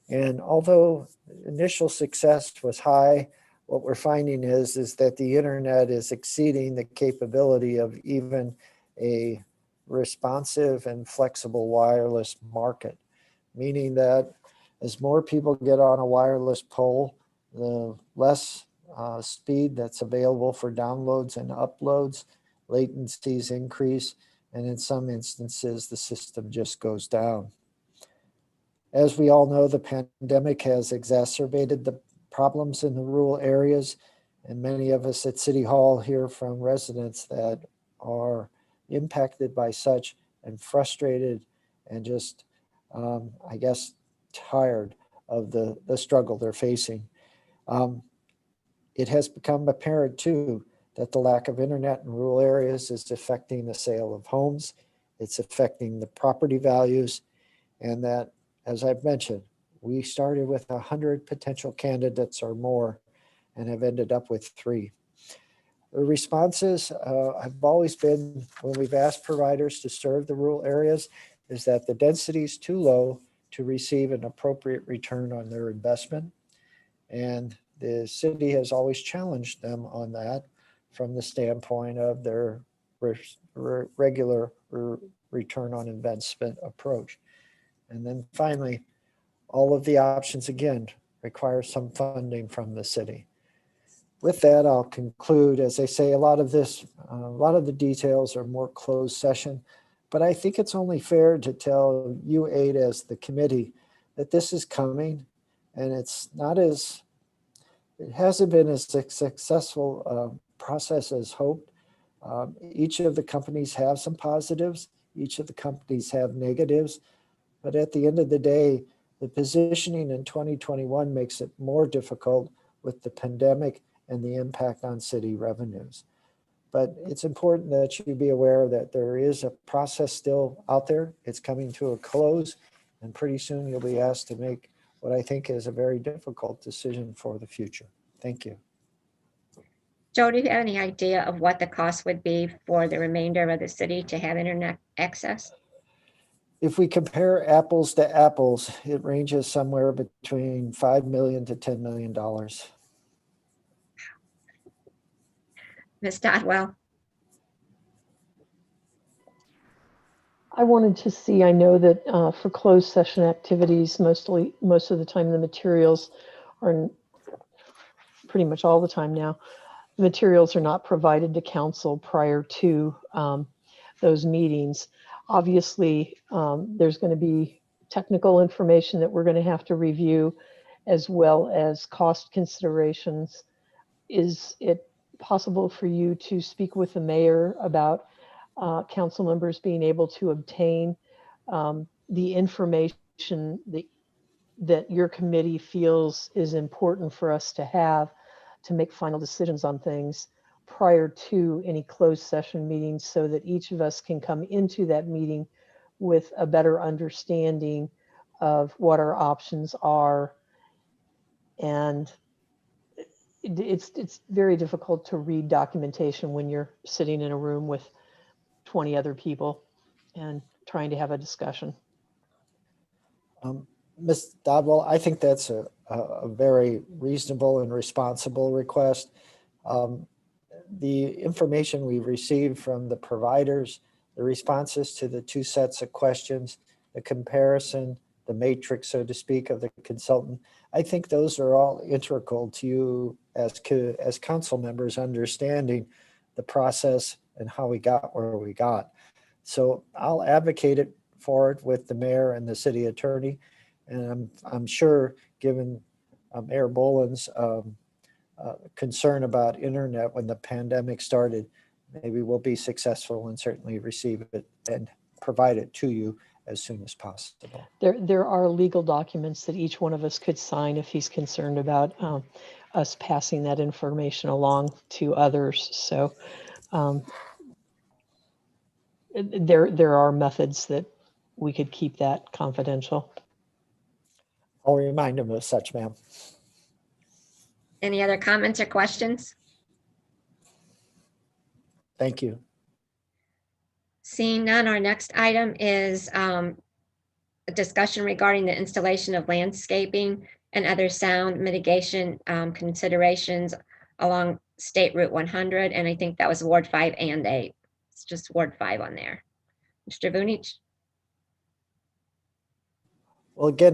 And although initial success was high, what we're finding is that the internet is exceeding the capability of even a responsive and flexible wireless market, meaning that as more people get on a wireless pole, the less speed that's available for downloads and uploads, latencies increase, and in some instances, the system just goes down. As we all know, the pandemic has exacerbated the problems in the rural areas, and many of us at City Hall hear from residents that are impacted by such and frustrated and just, I guess, tired of the struggle they're facing. It has become apparent too that the lack of internet in rural areas is affecting the sale of homes, it's affecting the property values, and that as I've mentioned, we started with 100 potential candidates or more and have ended up with 3. The responses have always been, when we've asked providers to serve the rural areas, is that the density is too low to receive an appropriate return on their investment. And the city has always challenged them on that from the standpoint of their regular return on investment approach. And then finally, all of the options again require some funding from the city. With that, I'll conclude. As I say, a lot of the details are more closed session, but I think it's only fair to tell you 8 as the committee that this is coming, and it hasn't been as successful process as hoped. Each of the companies have some positives, each of the companies have negatives, but at the end of the day, the positioning in 2021 makes it more difficult with the pandemic and the impact on city revenues. But it's important that you be aware that there is a process still out there. It's coming to a close, and pretty soon you'll be asked to make what I think is a very difficult decision for the future. Thank you. Joe, do you have any idea of what the cost would be for the remainder of the city to have internet access? If we compare apples to apples, it ranges somewhere between $5 million to $10 million. Ms. Dodwell? I wanted to see, I know that for closed session activities, most of the time the materials are, pretty much all the time now, the materials are not provided to council prior to those meetings. Obviously, there's going to be technical information that we're going to have to review, as well as cost considerations. Is it possible for you to speak with the mayor about council members being able to obtain the information that your committee feels is important for us to have to make final decisions on things prior to any closed session meetings, so that each of us can come into that meeting with a better understanding of what our options are? And it's very difficult to read documentation when you're sitting in a room with 20 other people and trying to have a discussion. Ms. Dodwell, I think that's a very reasonable and responsible request. The information we received from the providers, the responses to the 2 sets of questions, the comparison, the matrix, so to speak, of the consultant, I think those are all integral to you as council members understanding the process and how we got where we got. So I'll advocate for it with the mayor and the city attorney. And I'm sure, given Mayor Boland's concern about internet when the pandemic started, maybe we'll be successful and certainly receive it and provide it to you as soon as possible. There are legal documents that each one of us could sign if he's concerned about us passing that information along to others. So there are methods that we could keep that confidential. I'll remind him of such, ma'am. Any other comments or questions? Thank you. Seeing none, our next item is a discussion regarding the installation of landscaping and other sound mitigation considerations along State Route 100. And I think that was Ward 5 and 8. It's just Ward 5 on there. Mr. Vunich? Well, again,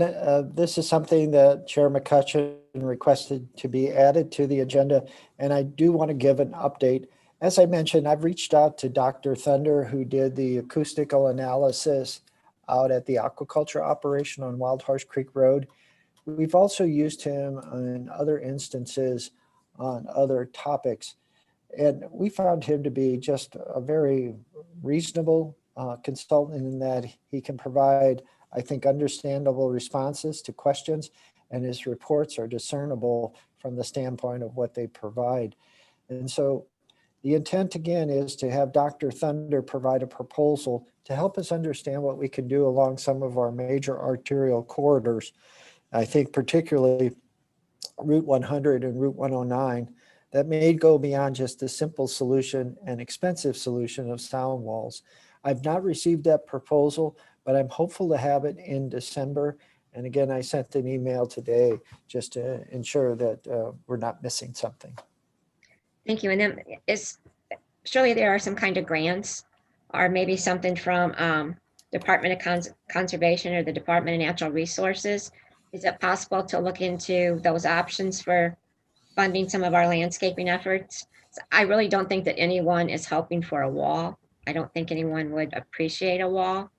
this is something that Chair McCutcheon requested to be added to the agenda, and I do want to give an update. As I mentioned, I've reached out to Dr. Thunder, who did the acoustical analysis out at the aquaculture operation on Wild Horse Creek Road. We've also used him in other instances on other topics, and we found him to be just a very reasonable consultant in that he can provide, I think, understandable responses to questions, and his reports are discernible from the standpoint of what they provide. And so The intent again is to have Dr. Thunder provide a proposal to help us understand what we can do along some of our major arterial corridors. I think particularly Route 100 and Route 109 that may go beyond just a simple solution and expensive solution of sound walls. I've not received that proposal, but I'm hopeful to have it in December. And again, I sent an email today just to ensure that we're not missing something. Thank you. And then surely there are some kind of grants or maybe something from Department of Conservation or the Department of Natural Resources. Is it possible to look into those options for funding some of our landscaping efforts? I really don't think that anyone is hoping for a wall. I don't think anyone would appreciate a wall.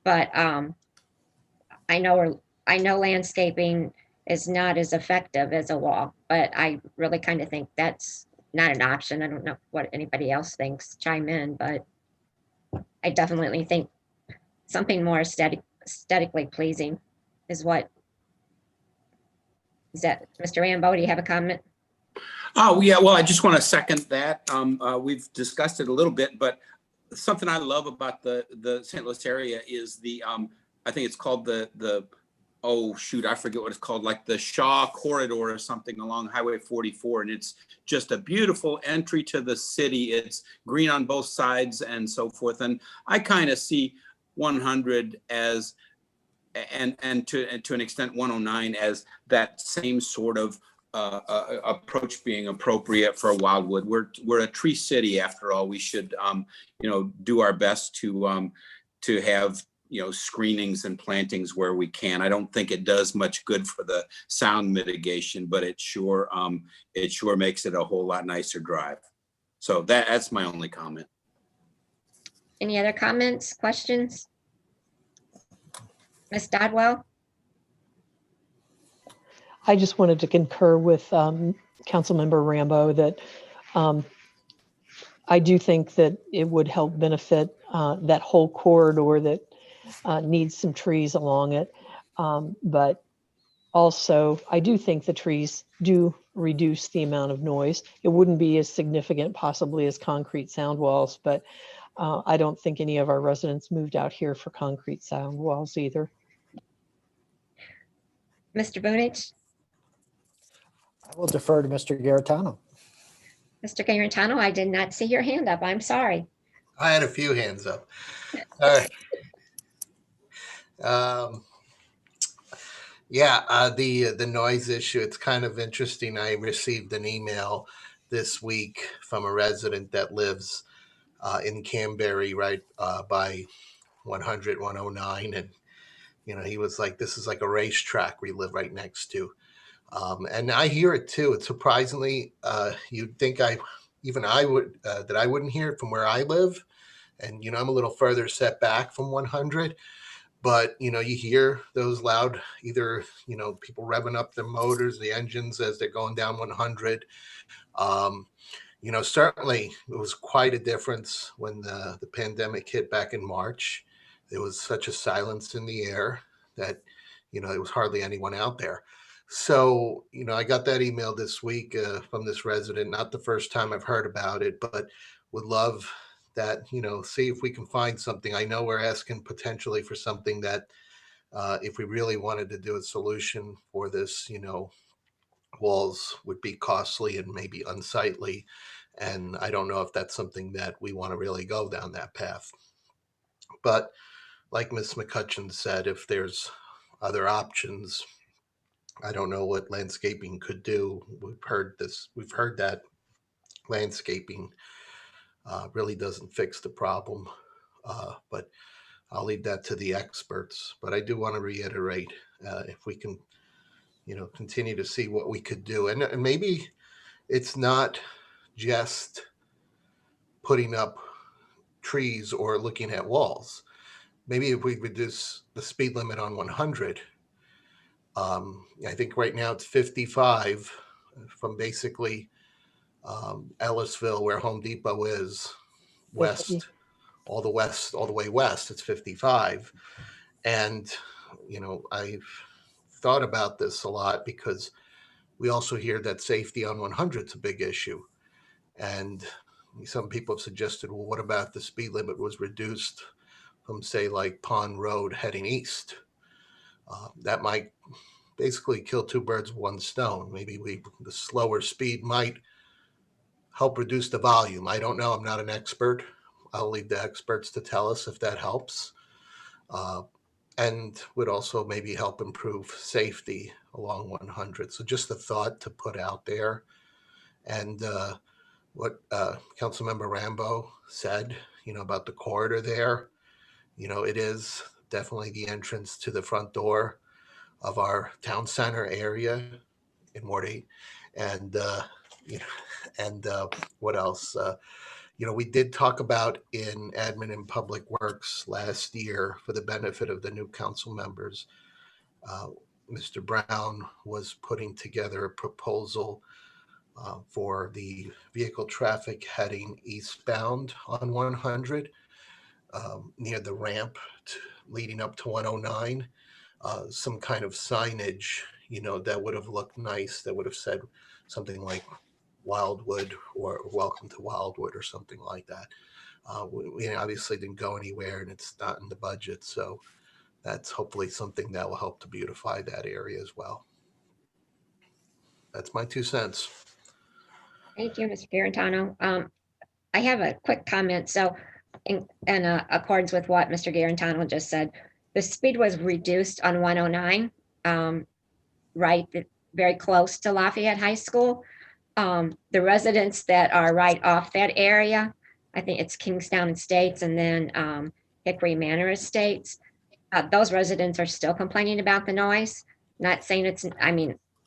But I know landscaping is not as effective as a wall, but I really kind of think that's not an option. I don't know what anybody else thinks, chime in, but I definitely think something more aesthetically pleasing is what. Is that, Mr. Rambo, do you have a comment? Oh, yeah, well, I just want to second that. We've discussed it a little bit, but something I love about the St. Louis area is the, I think it's called oh, shoot, I forget what it's called, like the Shaw Corridor or something along Highway 44. And it's just a beautiful entry to the city. It's green on both sides and so forth. And I kind of see 100 as, and to an extent 109 as that same sort of approach being appropriate for Wildwood. We're a tree city after all. We should do our best to have screenings and plantings where we can. I don't think it does much good for the sound mitigation, but it sure makes it a whole lot nicer drive. So that's my only comment. Any other comments, questions? Ms. Dodwell? I just wanted to concur with Councilmember Rambo that I do think that it would help benefit that whole corridor that needs some trees along it. But also, I do think the trees do reduce the amount of noise. It wouldn't be as significant possibly as concrete sound walls, but I don't think any of our residents moved out here for concrete sound walls either. Mr. Bunich? I will defer to Mr. Garitano. Mr. Garantano, I did not see your hand up. I'm sorry. I had a few hands up. All right. The noise issue, it's kind of interesting. I received an email this week from a resident that lives in Canberra, right by 100, 109. And, he was like, this is like a racetrack we live right next to. And I hear it too. It's surprisingly, you'd think I wouldn't hear it from where I live. And, I'm a little further set back from 100. But, you hear those loud, either, people revving up their motors, the engines as they're going down 100. Certainly it was quite a difference when the pandemic hit back in March. There was such a silence in the air that, there was hardly anyone out there. So, I got that email this week from this resident, not the first time I've heard about it, but would love that, see if we can find something. I know we're asking potentially for something that if we really wanted to do a solution for this, walls would be costly and maybe unsightly. And I don't know if that's something that we want to really go down that path. But like Ms. McCutcheon said, if there's other options, I don't know what landscaping could do. We've heard that landscaping really doesn't fix the problem, but I'll leave that to the experts. But I do want to reiterate, if we can, continue to see what we could do. And maybe it's not just putting up trees or looking at walls. Maybe if we reduce the speed limit on 100, I think right now it's 55 from basically Ellisville, where Home Depot is, all the way west, it's 55. And, I've thought about this a lot because we also hear that safety on 100 is a big issue. And some people have suggested, well, what about if the speed limit was reduced from, say, like Pond Road heading east? That might basically kill two birds with one stone. Maybe the slower speed might help reduce the volume. I don't know. I'm not an expert. I'll leave the experts to tell us if that helps. And would also maybe help improve safety along 100. So just a thought to put out there. And what Councilmember Rambo said, about the corridor there, it is definitely the entrance to the front door of our town center area in Ward 8. And, what else? We did talk about in Admin and Public Works last year, for the benefit of the new council members, Mr. Brown was putting together a proposal for the vehicle traffic heading eastbound on 100 near the ramp leading up to 109. Some kind of signage, that would have looked nice, that would have said something like Wildwood or Welcome to Wildwood or something like that. We obviously didn't go anywhere, and it's not in the budget. So that's hopefully something that will help to beautify that area as well. That's my 2 cents. Thank you, Mr. Garantano. I have a quick comment. So in accordance with what Mr. Garantano just said, the speed was reduced on 109, right, very close to Lafayette High School. The residents that are right off that area, I think it's Kingstown Estates and then Hickory Manor Estates, those residents are still complaining about the noise. Not saying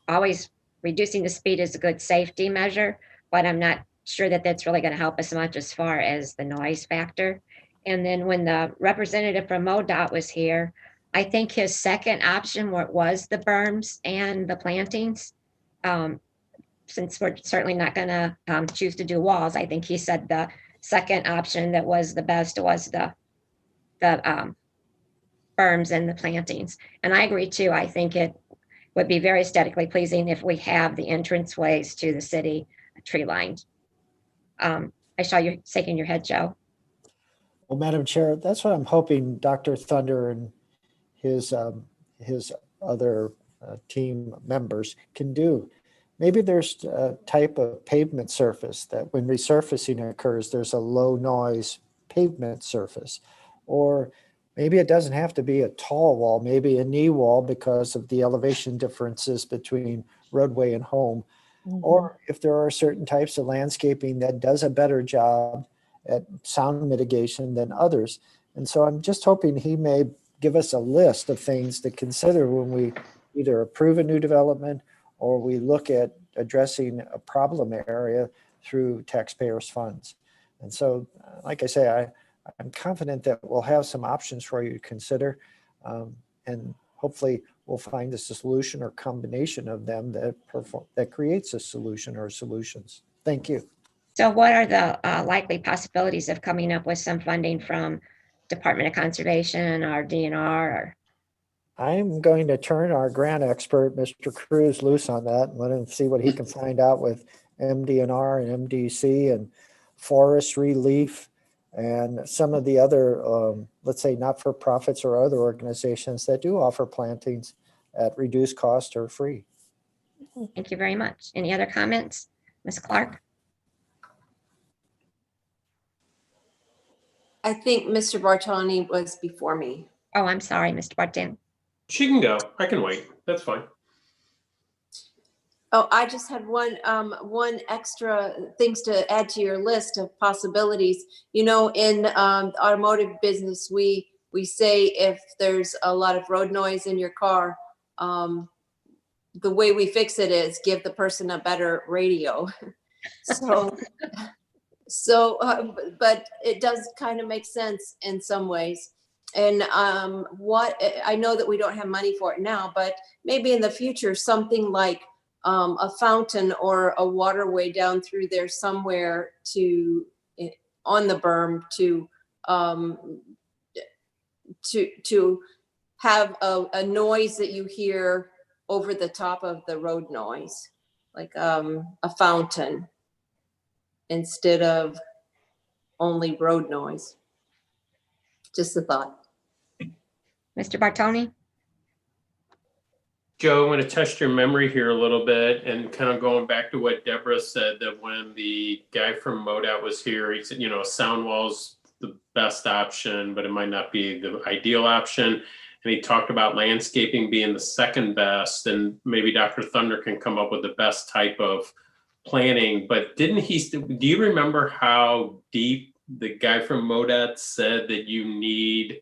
always reducing the speed is a good safety measure, but I'm not sure that that's really going to help us much as far as the noise factor. And then when the representative from MoDOT was here, I think his second option was the berms and the plantings. Since we're certainly not going to choose to do walls, I think he said the second option that was the best was the berms and the plantings. And I agree too. I think it would be very aesthetically pleasing if we have the entranceways to the city tree lined. I saw you shaking your head, Joe. Well, Madam Chair, that's what I'm hoping Dr. Thunder and his other team members can do. Maybe there's a type of pavement surface that when resurfacing occurs, there's a low noise pavement surface. Or maybe it doesn't have to be a tall wall, maybe a knee wall because of the elevation differences between roadway and home. Mm-hmm. Or if there are certain types of landscaping that does a better job at sound mitigation than others. And so I'm just hoping he may give us a list of things to consider when we either approve a new development or we look at addressing a problem area through taxpayers' funds. And so, like I say, I'm confident that we'll have some options for you to consider, and hopefully we'll find a solution or combination of them that creates a solution or solutions. Thank you. So what are the likely possibilities of coming up with some funding from Department of Conservation or DNR? Or? I'm going to turn our grant expert, Mr. Cruz, loose on that and let him see what he can find out with MDNR and MDC and Forest Relief and some of the other, let's say, not-for-profits or other organizations that do offer plantings at reduced cost or free. Thank you very much. Any other comments, Ms. Clark? I think Mr. Bartani was before me. Oh, I'm sorry, Mr. Barton. She can go. I can wait. That's fine. Oh, I just had one extra things to add to your list of possibilities. In the automotive business, we say if there's a lot of road noise in your car, the way we fix it is give the person a better radio. But it does kind of make sense in some ways. And what I know that we don't have money for it now, but maybe in the future, something like a fountain or a waterway down through there somewhere on the berm to have a noise that you hear over the top of the road noise, like a fountain, instead of only road noise. Just a thought. Mr. Bartoni? Joe, I'm going to test your memory here a little bit and kind of going back to what Deborah said, that when the guy from MoDOT was here, he said, a sound wall's the best option, but it might not be the ideal option. And he talked about landscaping being the second best, and maybe Dr. Thunder can come up with the best type of planning. But do you remember how deep the guy from MoDOT said that you need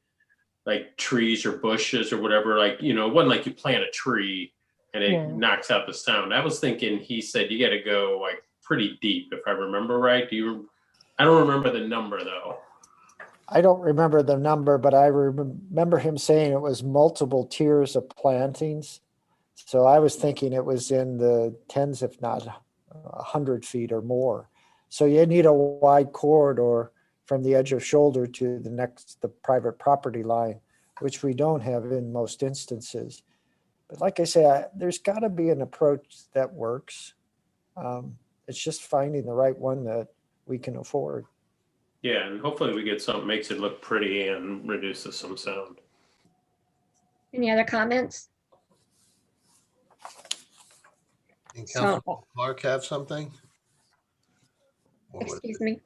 like trees or bushes or whatever, it wasn't like you plant a tree and it knocks out the sound. I was thinking, he said you got to go like pretty deep, if I remember right. I don't remember the number though. I don't remember the number, but I remember him saying it was multiple tiers of plantings. So I was thinking it was in the tens, if not 100 feet or more. So you need a wide corridor from the edge of shoulder to the private property line, which we don't have in most instances. But like I say, there's got to be an approach that works. It's just finding the right one that we can afford. Yeah, and hopefully we get something that makes it look pretty and reduces some sound. Any other comments? And Councilman Clark have something? Excuse me.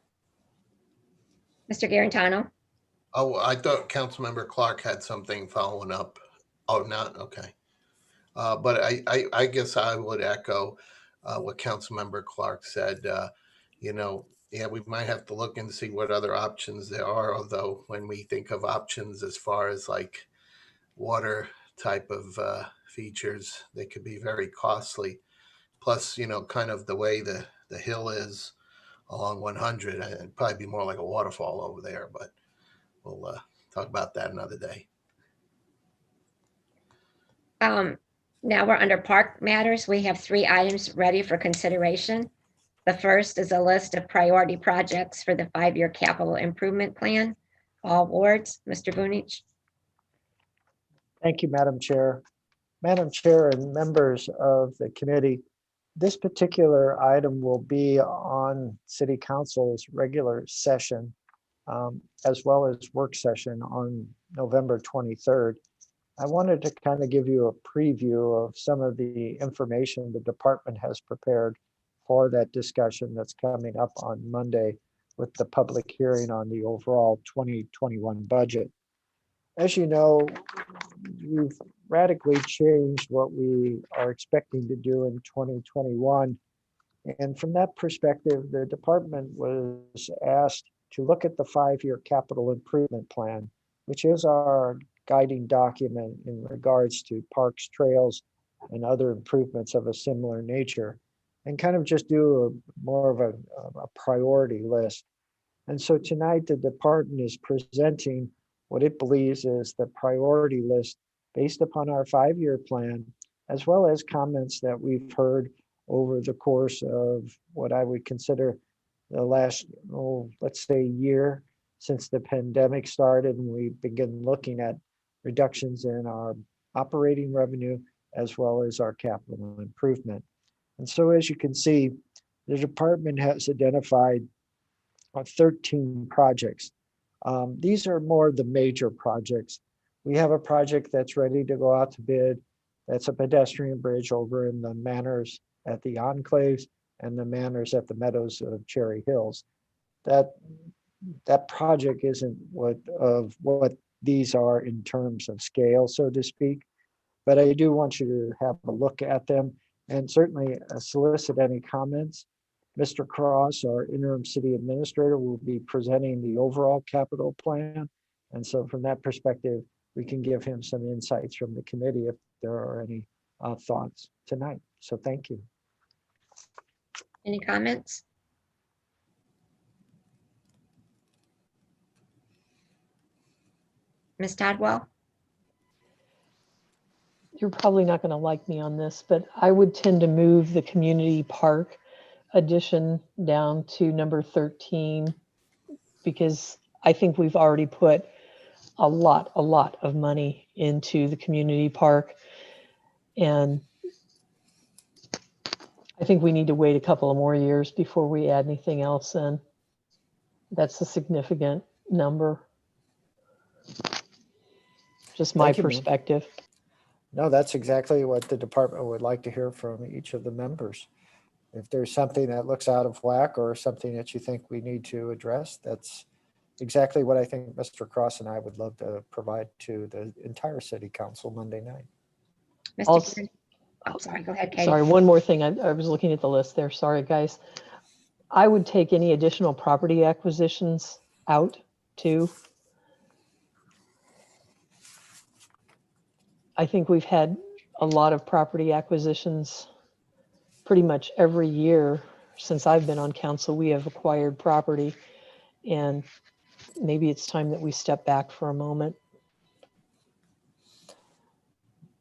Mr. Garantano? Oh, I thought Councilmember Clark had something following up. Oh, not, okay. But I guess I would echo what Councilmember Clark said. Yeah, we might have to look and see what other options there are. Although when we think of options as far as like water type of features, they could be very costly. Plus, kind of the way the hill is along 100, it'd probably be more like a waterfall over there, but we'll talk about that another day. Now we're under park matters. We have 3 items ready for consideration. The first is a list of priority projects for the 5-year capital improvement plan. All wards, Mr. Bunich. Thank you, Madam Chair. Madam Chair and members of the committee, this particular item will be on City Council's regular session, as well as work session on November 23rd. I wanted to kind of give you a preview of some of the information the department has prepared for that discussion that's coming up on Monday with the public hearing on the overall 2021 budget. As you know, we've radically changed what we are expecting to do in 2021. And from that perspective, the department was asked to look at the 5-year capital improvement plan, which is our guiding document in regards to parks, trails, and other improvements of a similar nature, and kind of just do more of a priority list. And so tonight, the department is presenting what it believes is the priority list based upon our 5-year plan, as well as comments that we've heard over the course of what I would consider the last, let's say, year since the pandemic started, and we begin looking at reductions in our operating revenue as well as our capital improvement. And so as you can see, the department has identified 13 projects. These are more the major projects. We have a project that's ready to go out to bid. That's a pedestrian bridge over in the Manors at the Enclaves and the Manors at the Meadows of Cherry Hills. That project isn't what these are in terms of scale, so to speak, but I do want you to have a look at them and certainly solicit any comments. Mr. Cross, our interim city administrator, will be presenting the overall capital plan. And so from that perspective, we can give him some insights from the committee if there are any thoughts tonight. So thank you. Any comments? Ms. Todwell? You're probably not going to like me on this, but I would tend to move the community park addition down to number 13, because I think we've already put a lot of money into the community park. And I think we need to wait a couple of more years before we add anything else in. That's a significant number. Just my Thank you, ma'am. perspective. No, that's exactly what the department would like to hear from each of the members. If there's something that looks out of whack or something that you think we need to address, that's exactly what I think Mr. Cross and I would love to provide to the entire city council Monday night. Mr. Also- Karen- Oh, sorry, go ahead, Katie. Sorry, one more thing. I was looking at the list there. Sorry, guys. I would take any additional property acquisitions out too. I think we've had a lot of property acquisitions pretty much every year since I've been on council. We have acquired property, and maybe it's time that we step back for a moment.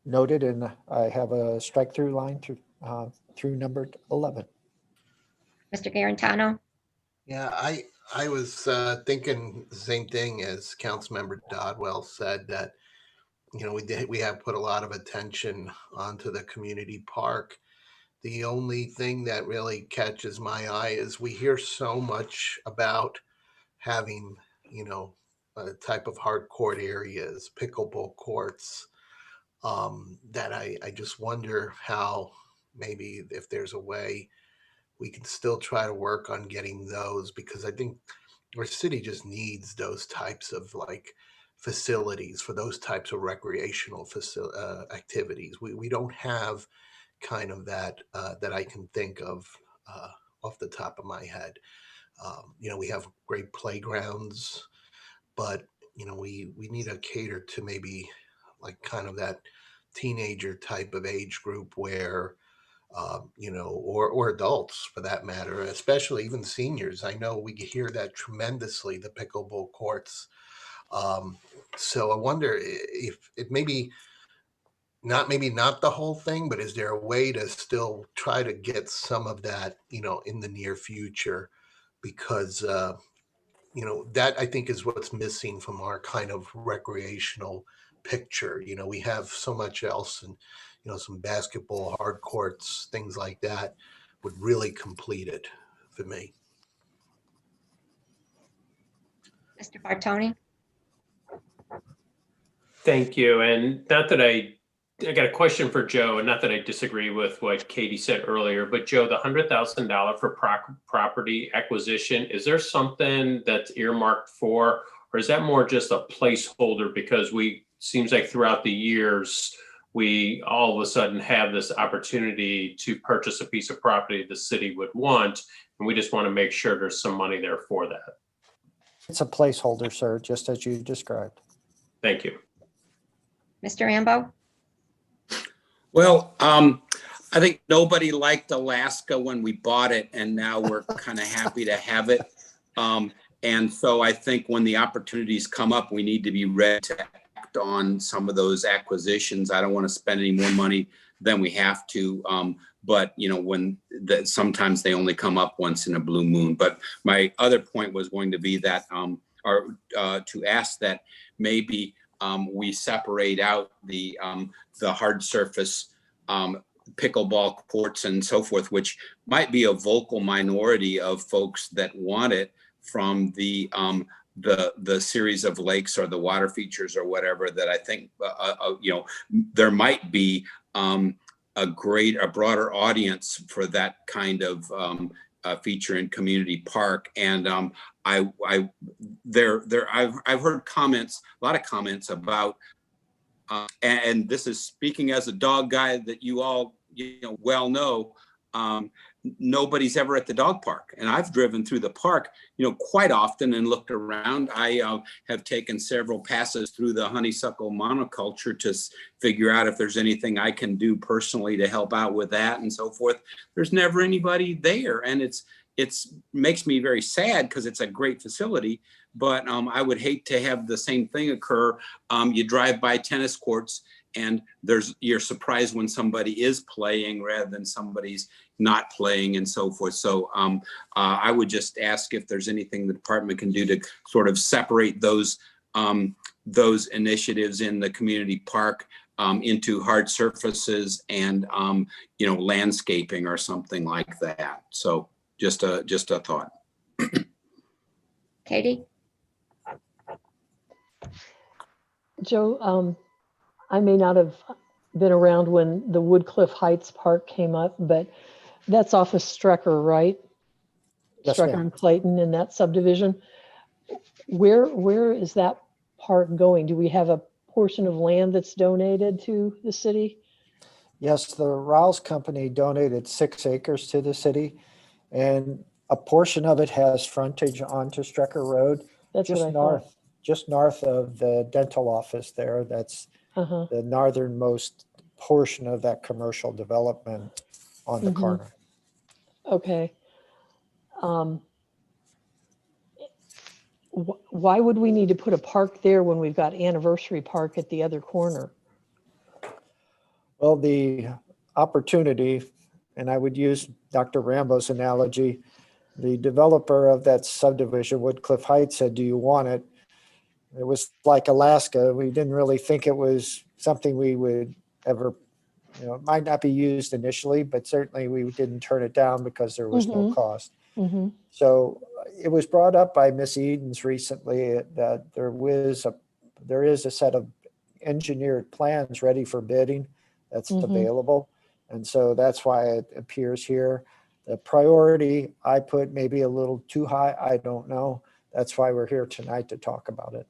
Noted, and I have a strike through line through number 11. Mr. Garantano? Yeah, I was thinking the same thing as Councilmember Dodwell said, that we have put a lot of attention onto the community park. The only thing that really catches my eye is we hear so much about having a type of hardcourt areas, pickleball courts, that I just wonder how maybe if there's a way we can still try to work on getting those, because I think our city just needs those types of facilities for those types of recreational activities. We don't have kind of that that I can think of off the top of my head. We have great playgrounds, but we need to cater to maybe kind of that teenager type of age group where or adults for that matter, especially even seniors. I know we hear that tremendously, the pickleball courts. So I wonder if it maybe not the whole thing, but is there a way to still try to get some of that, in the near future? Because, that I think is what's missing from our kind of recreational picture. We have so much else, and, some basketball, hard courts, things like that would really complete it for me. Mr. Bartoni? Thank you. And not that I got a question for Joe, and not that I disagree with what Katie said earlier, but Joe, the $100,000 for property acquisition, is there something that's earmarked for, or is that more just a placeholder? Because seems like throughout the years, we all of a sudden have this opportunity to purchase a piece of property the city would want, and we just want to make sure there's some money there for that. It's a placeholder, sir, just as you described. Thank you. Mr. Rambo? Well, I think nobody liked Alaska when we bought it, and now we're kind of happy to have it. And so I think when the opportunities come up, we need to be ready to act on some of those acquisitions. I don't want to spend any more money than we have to. But sometimes they only come up once in a blue moon. But my other point was going to be that, to ask that maybe we separate out the hard surface pickleball courts and so forth, which might be a vocal minority of folks that want it, from the series of lakes or the water features or whatever, that I think there might be a broader audience for that kind of feature in community park. And I've heard comments, a lot of comments about, and this is speaking as a dog guy that you all well know, nobody's ever at the dog park. And I've driven through the park, quite often and looked around. I have taken several passes through the honeysuckle monoculture to figure out if there's anything I can do personally to help out with that and so forth. There's never anybody there. And it's makes me very sad, because it's a great facility, but I would hate to have the same thing occur. You drive by tennis courts and you're surprised when somebody is playing rather than somebody's not playing and so forth. So I would just ask if there's anything the department can do to sort of separate those initiatives in the community park into hard surfaces and landscaping or something like that. So just a thought. Katie? Joe, I may not have been around when the Woodcliff Heights Park came up, but that's off of Strecker, right? Yes, Strecker ma'am. and Clayton in that subdivision. Where is that park going? Do we have a portion of land that's donated to the city? Yes, the Rouse Company donated 6 acres to the city, and a portion of it has frontage onto Strecker Road, That's what just I thought. north of the dental office there. That's Uh-huh. the northernmost portion of that commercial development on the Mhm. corner. Okay. Why would we need to put a park there when we've got Anniversary Park at the other corner? Well, the opportunity, and I would use Dr. Rambo's analogy, the developer of that subdivision, Woodcliff Heights, said, "Do you want it?" It was like Alaska. We didn't really think it was something we would ever, it might not be used initially, but certainly we didn't turn it down because there was no cost. Mm-hmm. So it was brought up by Miss Edens recently that there is a set of engineered plans ready for bidding that's available. And so that's why it appears here. The priority I put maybe a little too high. I don't know. That's why we're here tonight to talk about it.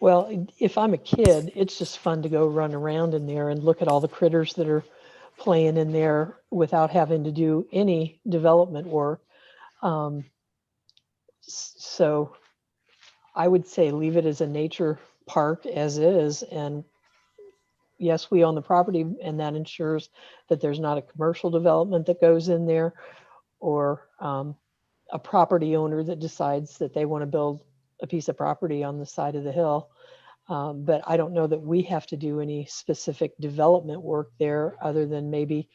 Well, if I'm a kid, it's just fun to go run around in there and look at all the critters that are playing in there without having to do any development work. So I would say leave it as a nature park as is. And yes, we own the property, and that ensures that there's not a commercial development that goes in there, or a property owner that decides that they want to build a piece of property on the side of the hill. But I don't know that we have to do any specific development work there other than maybe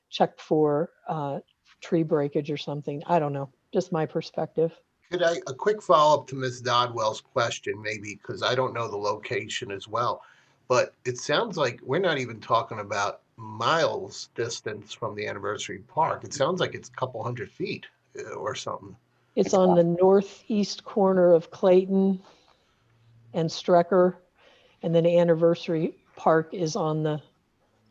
check for tree breakage or something. I don't know, just my perspective. Could I, a quick follow-up to Ms. Dodwell's question, maybe, because I don't know the location as well. But it sounds like we're not even talking about miles distance from the Anniversary Park. It sounds like it's a couple 100 feet or something. It's on the northeast corner of Clayton and Strecker, and then Anniversary Park is on the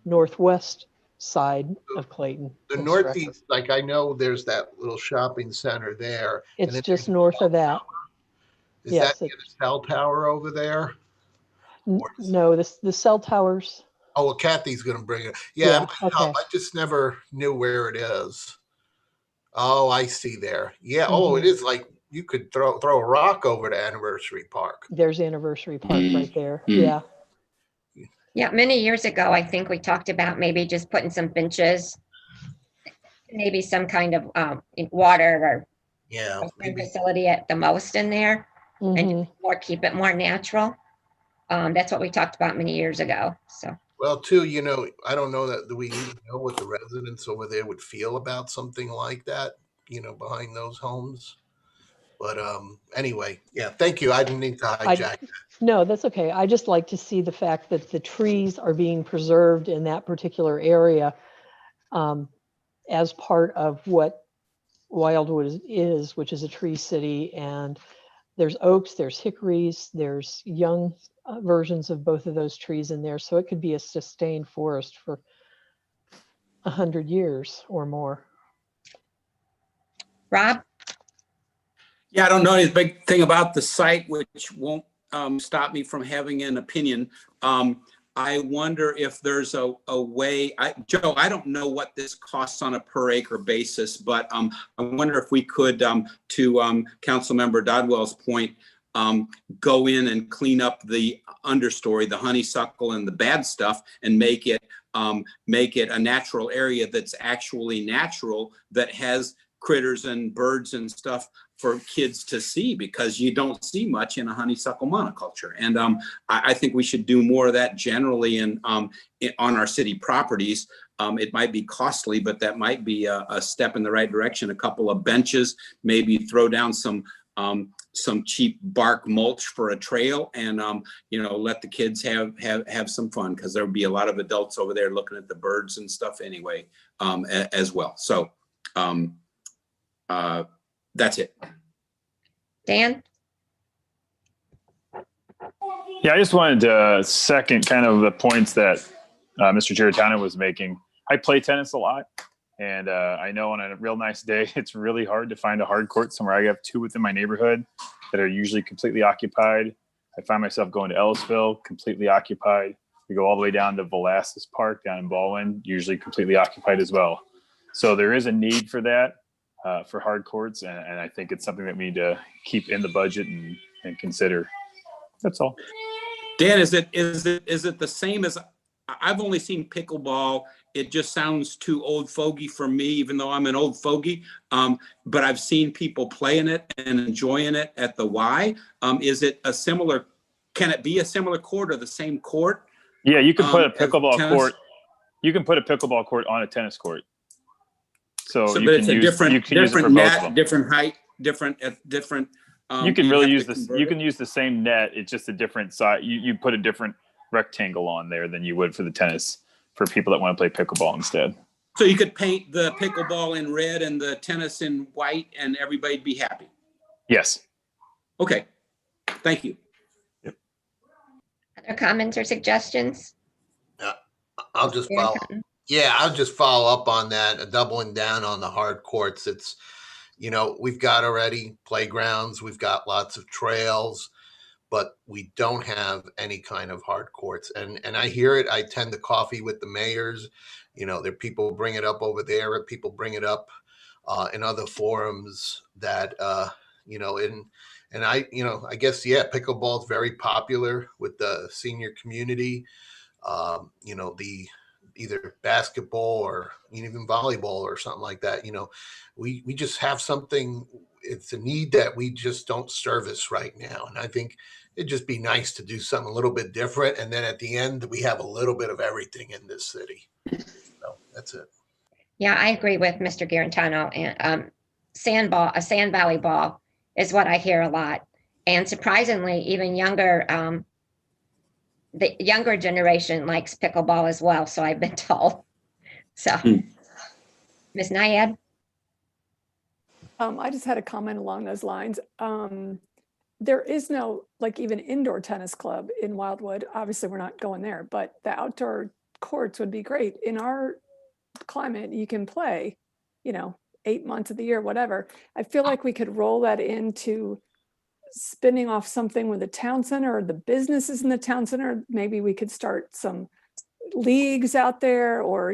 northwest side of Clayton. The and northeast, Strecker. like I know there's that little shopping center there. and It's then just there's a north cell of that. tower. Is Yes, that near the cell tower over there? No, the cell towers. Oh, well, Kathy's going to bring it. Yeah, Yeah, it might help. okay. I just never knew where it is. Oh, I see there. Yeah. Oh, it Mhm. is like you could throw a rock over to Anniversary Park. There's Anniversary Park right there. Mm. Yeah. Yeah, many years ago, I think we talked about maybe just putting some benches, maybe some kind of water or Yeah, swim maybe. facility at the most in there, and Mhm. just keep it more natural. That's what we talked about many years ago. So Well, too, I don't know that we even know what the residents over there would feel about something like that, behind those homes. But anyway, yeah, thank you. I didn't need to hijack. No, that's okay. I just like to see the fact that the trees are being preserved in that particular area as part of what Wildwood is, which is a tree city. And there's oaks, there's hickories, there's young versions of both of those trees in there. So it could be a sustained forest for 100 years or more. Rob? Yeah, I don't know any big thing about the site, which won't stop me from having an opinion. I wonder if there's a way, Joe, I don't know what this costs on a per acre basis, but I wonder if we could, to Councilmember Dodwell's point, go in and clean up the understory, the honeysuckle and the bad stuff, and make it a natural area that's actually natural, that has critters and birds and stuff for kids to see, because you don't see much in a honeysuckle monoculture. And I think we should do more of that generally on our city properties. It might be costly, but that might be a step in the right direction. A couple of benches, maybe throw down some cheap bark mulch for a trail, and let the kids have some fun, because there would be a lot of adults over there looking at the birds and stuff anyway, as well. So that's it. Dan? Yeah, I just wanted to second kind of the points that Mr. Giratano was making. I play tennis a lot, and I know on a real nice day, it's really hard to find a hard court somewhere. I have 2 within my neighborhood that are usually completely occupied. I find myself going to Ellisville, completely occupied. We go all the way down to Velasquez Park down in Baldwin, usually completely occupied as well. So there is a need for that, for hard courts, and I think it's something that we need to keep in the budget and consider. That's all. Dan, is it the same as, I've only seen pickleball. It just sounds too old fogey for me, even though I'm an old fogey. But I've seen people playing it and enjoying it at the Y. Is it a similar, can it be a similar court or the same court? Yeah, you can put a pickleball tennis? court. You can put a pickleball court on a tennis court. So you but can it's a use, different, you can use it for different both of net, them. different height, different. You can really use this. this. You can use the same net. It's just a different size. You put a different rectangle on there than you would for the tennis for people that want to play pickleball instead. So you could paint the pickleball in red and the tennis in white, and everybody'd be happy. Yes. Okay. Thank you. Other comments or suggestions? I'll just follow. Yeah, I'll just follow up on that, doubling down on the hard courts. It's, we've got already playgrounds, we've got lots of trails, but we don't have any kind of hard courts. And I hear it. I attend the coffee with the mayors. There people bring it up over there. People bring it up in other forums that, and I guess, yeah, pickleball is very popular with the senior community. The either basketball or even volleyball or something like that. We just have something. It's a need that we just don't service right now. And I think it'd just be nice to do something a little bit different. And then at the end, we have a little bit of everything in this city. So that's it. Yeah, I agree with Mr. Garantano. And a sand volleyball is what I hear a lot. And surprisingly, even younger, the younger generation likes pickleball as well. So I've been told. So, Ms. Nyad? I just had a comment along those lines. There is no, even indoor tennis club in Wildwood. Obviously, we're not going there, but the outdoor courts would be great. In our climate, you can play, 8 months of the year, whatever. I feel like we could roll that into spinning off something with the town center or the businesses in the town center. Maybe we could start some leagues out there, or,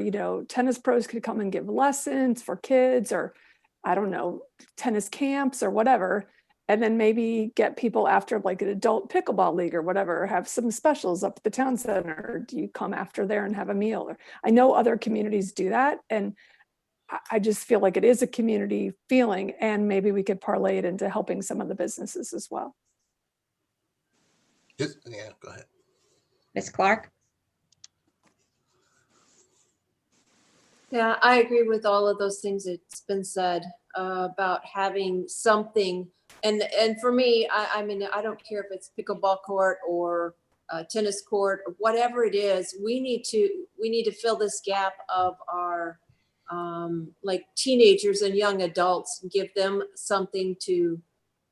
tennis pros could come and give lessons for kids, or I don't know, tennis camps or whatever. And then maybe get people after an adult pickleball league or whatever, have some specials up at the town center. Do you come after there and have a meal? Or I know other communities do that. And I just feel like it is a community feeling, and maybe we could parlay it into helping some of the businesses as well. Yeah, go ahead. Ms. Clark? Yeah, I agree with all of those things that's been said about having something. And for me, I mean, I don't care if it's pickleball court or tennis court or whatever it is. We need to fill this gap of our teenagers and young adults, give them something to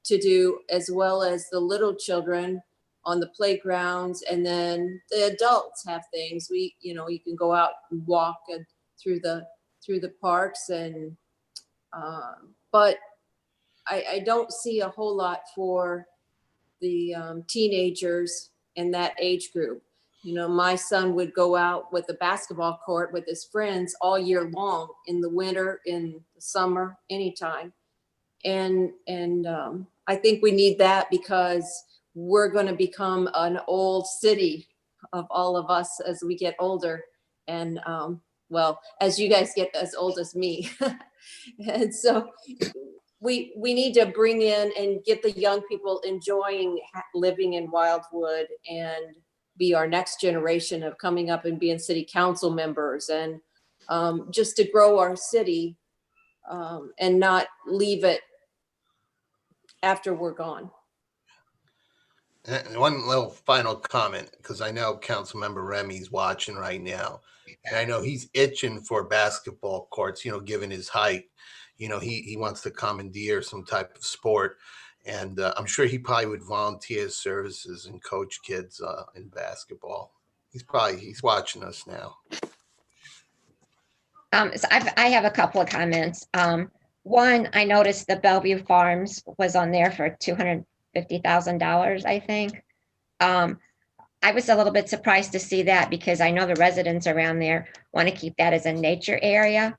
do, as well as the little children on the playgrounds, and then the adults have things. You can go out and walk and through the parks, and but I don't see a whole lot for the teenagers in that age group. My son would go out with the basketball court with his friends all year long, in the winter, in the summer, anytime. And I think we need that, because we're going to become an old city of all of us as we get older. And well, as you guys get as old as me. And so we need to bring in and get the young people enjoying living in Wildwood, and be our next generation of coming up and being city council members, and just to grow our city and not leave it after we're gone. And one little final comment, because I know Councilmember Remy's watching right now. And I know he's itching for basketball courts, given his height. He wants to commandeer some type of sport. And I'm sure he probably would volunteer his services and coach kids in basketball. He's watching us now. So I have a couple of comments. One, I noticed the Bellevue Farms was on there for $250,000, I think. I was a little bit surprised to see that because I know the residents around there want to keep that as a nature area.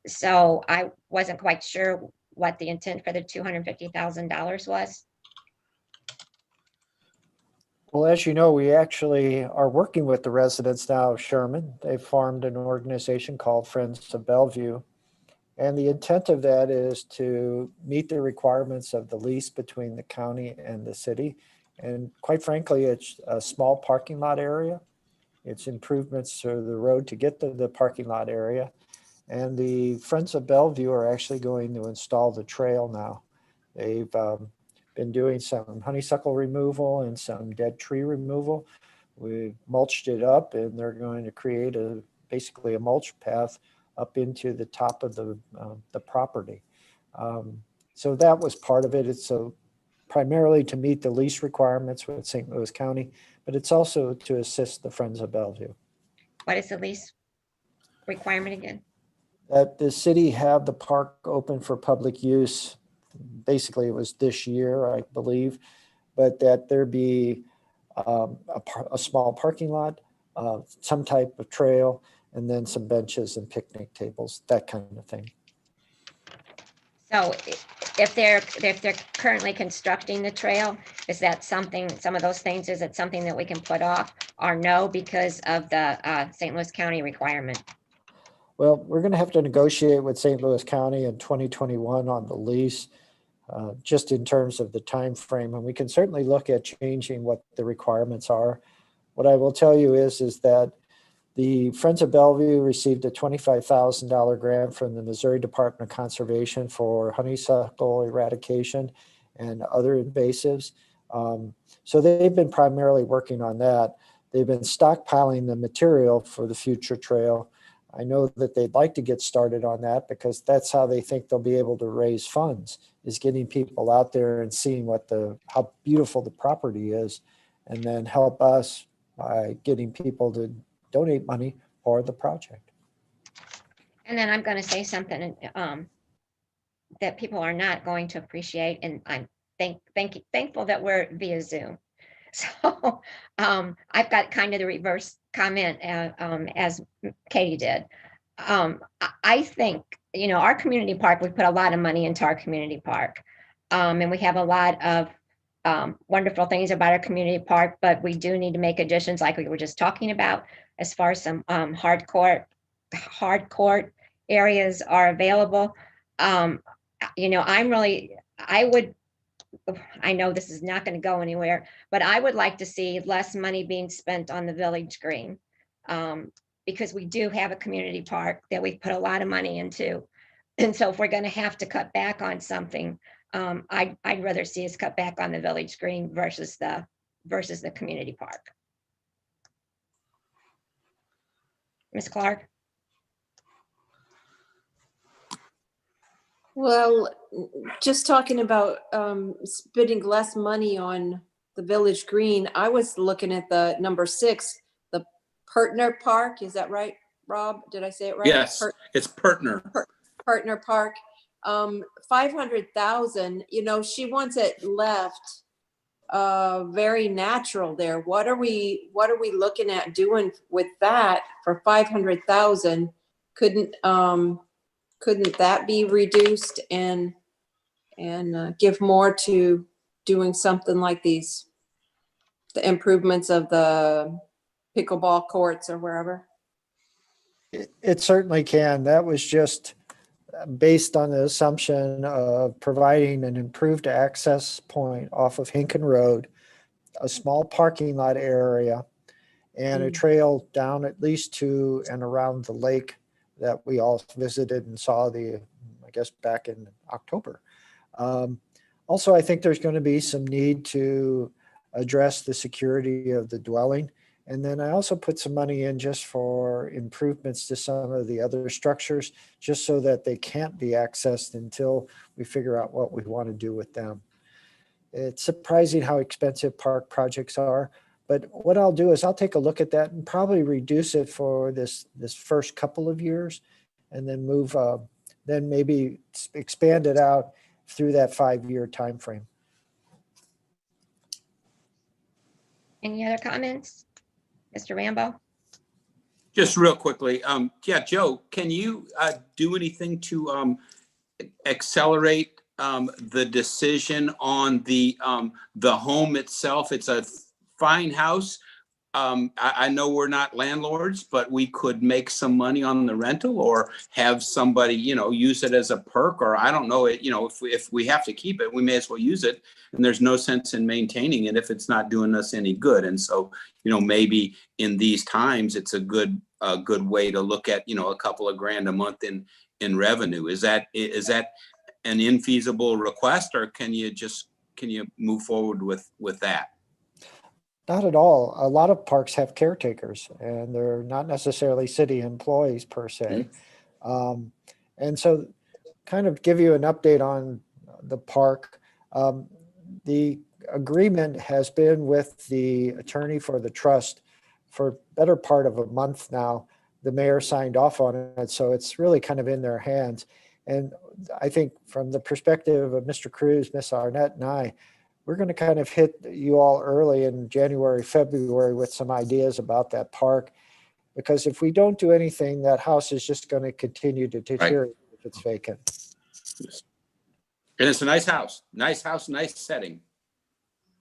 So I wasn't quite sure what the intent for the $250,000 was. Well, as you know, we actually are working with the residents now of Sherman. They've formed an organization called Friends of Bellevue. And the intent of that is to meet the requirements of the lease between the county and the city. And quite frankly, it's a small parking lot area. It's improvements to the road to get to the parking lot area. And the Friends of Bellevue are actually going to install the trail now. They've been doing some honeysuckle removal and some dead tree removal. We mulched it up, and they're going to create basically a mulch path up into the top of the property. So that was part of it. It's primarily to meet the lease requirements with St. Louis County, but it's also to assist the Friends of Bellevue. What is the lease requirement again? That the city have the park open for public use. Basically, it was this year, I believe, but that there be a small parking lot, some type of trail, and then some benches and picnic tables, that kind of thing. So if they're currently constructing the trail, is that something, some of those things, is it something that we can put off or no because of the St. Louis County requirement? Well, we're going to have to negotiate with St. Louis County in 2021 on the lease, just in terms of the time frame. And we can certainly look at changing what the requirements are. What I will tell you is that the Friends of Bellevue received a $25,000 grant from the Missouri Department of Conservation for honeysuckle eradication and other invasives. So they've been primarily working on that. They've been stockpiling the material for the future trail. I know that they'd like to get started on that because that's how they think they'll be able to raise funds, is getting people out there and seeing how beautiful the property is, and then help us by getting people to donate money for the project. And then I'm going to say something that people are not going to appreciate, and I'm thankful that we're via Zoom. So I've got kind of the reverse comment as Katie did. I think, our community park, we put a lot of money into our community park. And we have a lot of wonderful things about our community park, but we do need to make additions like we were just talking about, as far as some hard court areas are available. I know this is not going to go anywhere, but I would like to see less money being spent on the village green, because we do have a community park that we've put a lot of money into. And so if we're going to have to cut back on something, I'd rather see us cut back on the village green versus the community park. Ms. Clark? Well, just talking about spending less money on the Village Green, I was looking at the number 6, the Partner Park. Is that right, Rob? Did I say it right? Yes, it's Partner. Partner Park. 500,000. She wants it left very natural there. What are we looking at doing with that for 500,000? Couldn't that be reduced and give more to doing something like the improvements of the pickleball courts or wherever? It certainly can. That was just based on the assumption of providing an improved access point off of Hinken Road, a small parking lot area, and a trail down at least to and around the lake that we all visited and saw back in October. Also, I think there's going to be some need to address the security of the dwelling And then I also put some money in just for improvements to some of the other structures, just so that they can't be accessed until we figure out what we want to do with them. It's surprising how expensive park projects are, but what I'll do is I'll take a look at that and probably reduce it for this first couple of years, and then move, then maybe expand it out through that 5-year time frame. Any other comments? Mr. Rambo? Just real quickly, yeah, Joe, can you do anything to accelerate the decision on the home itself? It's a fine house. I know we're not landlords, but we could make some money on the rental, or have somebody, use it as a perk, or I don't know, if we have to keep it, we may as well use it. And there's no sense in maintaining it if it's not doing us any good. And so, maybe in these times, it's a good way to look at, a couple of grand a month in revenue. Is that an infeasible request, or can you move forward with that? Not at all. A lot of parks have caretakers, and they're not necessarily city employees per se. And so, kind of give you an update on the park. The agreement has been with the attorney for the trust for better part of a month now. The mayor signed off on it, so it's really kind of in their hands. And I think from the perspective of Mr. Cruz, Miss Arnett, and I, we're going to kind of hit you all early in January, February with some ideas about that park, because if we don't do anything, that house is just going to continue to deteriorate if it's vacant. And it's a nice house, nice setting.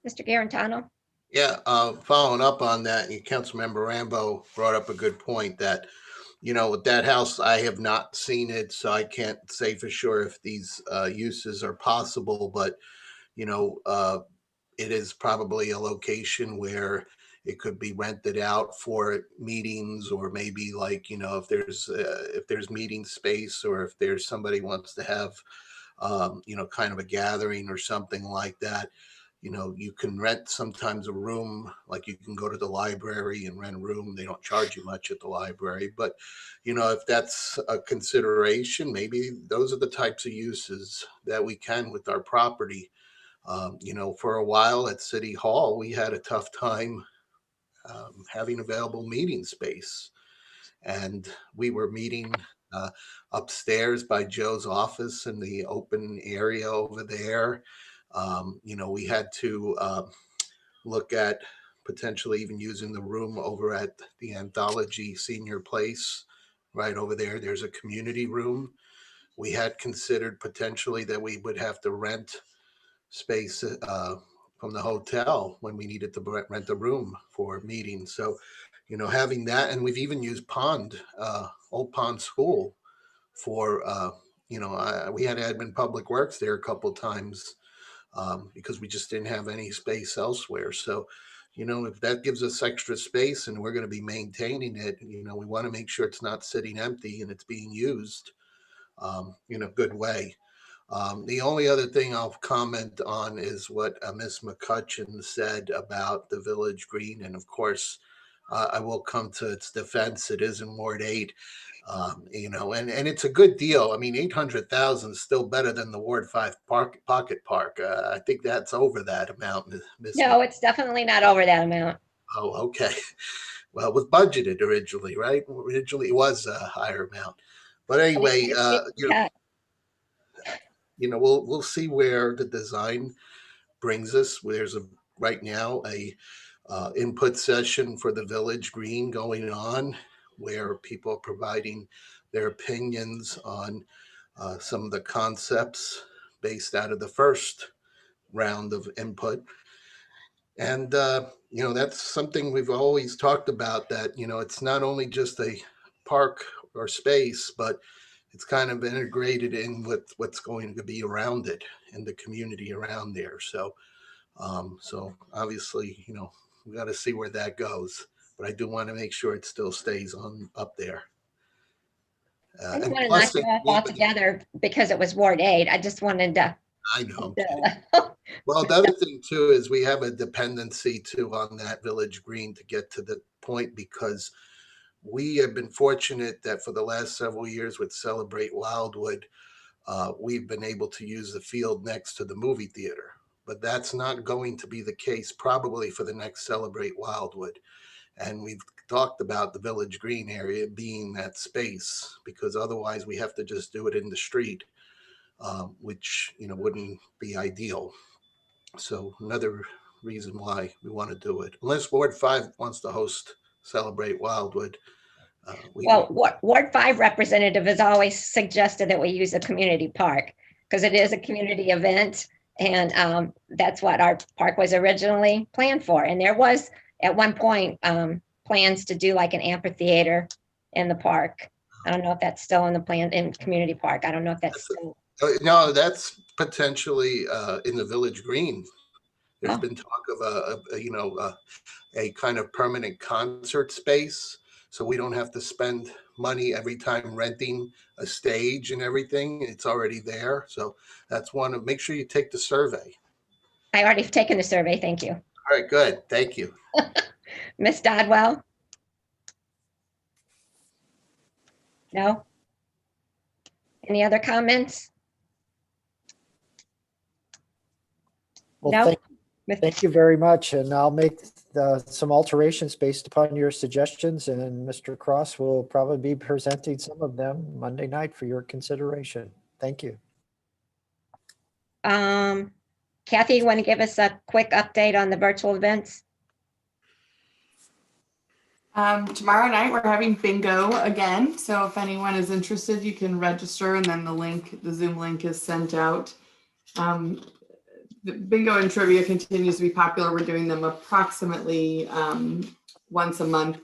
Mr. Garantano? Yeah, following up on that, Councilmember Rambo brought up a good point that, with that house, I have not seen it, so I can't say for sure if these uses are possible, but it is probably a location where it could be rented out for meetings, or maybe if there's meeting space, or if there's somebody wants to have, kind of a gathering or something like that. You can rent sometimes a room, like you can go to the library and rent a room. They don't charge you much at the library, but if that's a consideration, maybe those are the types of uses that we can with our property. For a while at City Hall, we had a tough time having available meeting space. And we were meeting upstairs by Joe's office in the open area over there. We had to look at potentially even using the room over at the Anthology Senior Place right over there. There's a community room. We had considered potentially that we would have to rent space from the hotel when we needed to rent a room for meetings. So, having that, and we've even used Old Pond School for, we had admin public works there a couple of times because we just didn't have any space elsewhere. So, if that gives us extra space and we're going to be maintaining it, we want to make sure it's not sitting empty and it's being used in a good way. The only other thing I'll comment on is what Ms. McCutcheon said about the Village Green. And of course, I will come to its defense. It is in Ward 8, and it's a good deal. I mean, 800,000 is still better than the Ward 5 Pocket Park. I think that's over that amount. No, it's definitely not over that amount. Oh, okay. Well, it was budgeted originally, right? Originally, it was a higher amount. But anyway, we'll see where the design brings us. There's right now a input session for the Village Green going on, where people are providing their opinions on some of the concepts based out of the first round of input. And that's something we've always talked about, that it's not only just a park or space, but it's kind of integrated in with what's going to be around it and the community around there. So, obviously, we got to see where that goes, but I do want to make sure it still stays up there. I didn't want to knock it off altogether because it was Ward 8. I just wanted to. I know. Well, the other thing too is we have a dependency too on that village green to get to the point, because we have been fortunate that for the last several years with Celebrate Wildwood, we've been able to use the field next to the movie theater. But that's not going to be the case probably for the next Celebrate Wildwood. And we've talked about the Village Green area being that space, because otherwise we have to just do it in the street, which, wouldn't be ideal. So another reason why we want to do it, unless Ward 5 wants to host Celebrate Wildwood. Well, Ward 5 representative has always suggested that we use a community park because it is a community event. And that's what our park was originally planned for. And there was at one point plans to do like an amphitheater in the park. I don't know if that's still in the plan in community park. I don't know if that's still. No, that's potentially in the Village Green. There's been talk of a kind of permanent concert space, so we don't have to spend money every time renting a stage and everything. It's already there. So that's one. Make sure you take the survey. I already have taken the survey. Thank you. All right, good. Thank you. Miss Dodwell? No? Any other comments? Well, No? thank you very much. And I'll make some alterations based upon your suggestions, and Mr. Cross will probably be presenting some of them Monday night for your consideration. Thank you. Kathy, you want to give us a quick update on the virtual events? Tomorrow night we're having bingo again. So if anyone is interested, you can register, and then the Zoom link is sent out. The bingo and trivia continues to be popular. We're doing them approximately once a month.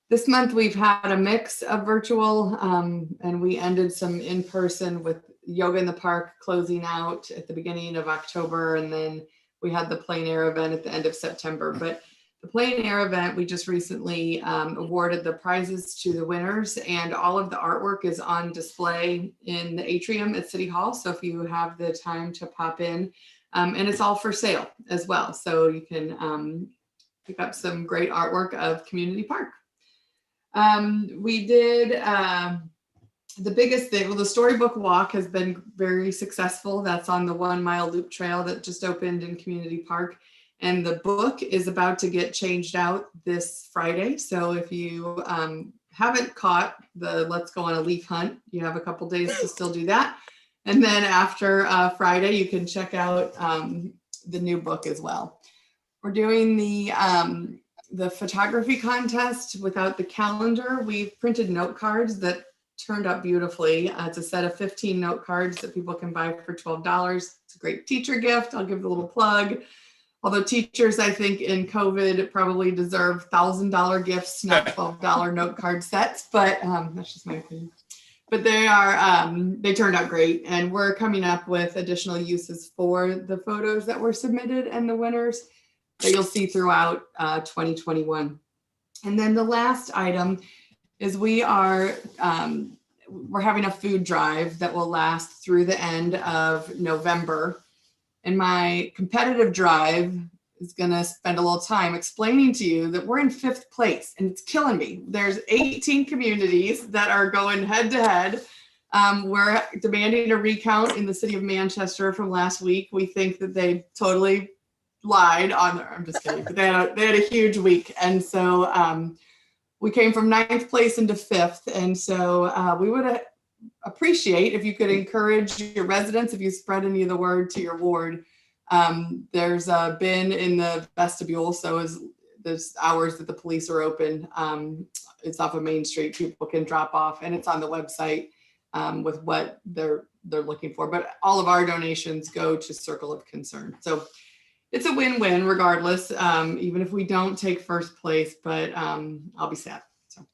This month we've had a mix of virtual, and we ended some in-person with Yoga in the Park closing out at the beginning of October, and then we had the plein air event at the end of September. But the plein air event, we just recently awarded the prizes to the winners, and all of the artwork is on display in the atrium at City Hall. So if you have the time to pop in, and it's all for sale as well. So you can pick up some great artwork of Community Park. We did the biggest thing, well, the Storybook Walk has been very successful. That's on the 1 mile loop trail that just opened in Community Park. And the book is about to get changed out this Friday. So if you haven't caught the Let's Go on a Leaf Hunt, you have a couple days to still do that. And then after Friday, you can check out the new book as well. We're doing the photography contest without the calendar. We've printed note cards that turned out beautifully. It's a set of 15 note cards that people can buy for $12. It's a great teacher gift. I'll give a little plug. Although teachers, I think in COVID probably deserve $1,000 gifts, not $12 note card sets, but that's just my opinion. But they turned out great. And we're coming up with additional uses for the photos that were submitted and the winners that you'll see throughout 2021. And then the last item is we're having a food drive that will last through the end of November. And my competitive drive is going to spend a little time explaining to you that we're in 5th place, and it's killing me. There's 18 communities that are going head to head. We're demanding a recount in the city of Manchester from last week. We think that they totally lied on there. I'm just kidding. But they had a huge week. And so we came from 9th place into 5th. And so we would appreciate if you could encourage your residents, if you spread any of the word to your ward. There's a bin in the vestibule, so there's hours that the police are open. It's off of Main Street. People can drop off, and it's on the website with what they're looking for. But all of our donations go to Circle of Concern. So it's a win-win regardless, even if we don't take 1st place, but I'll be sad. So,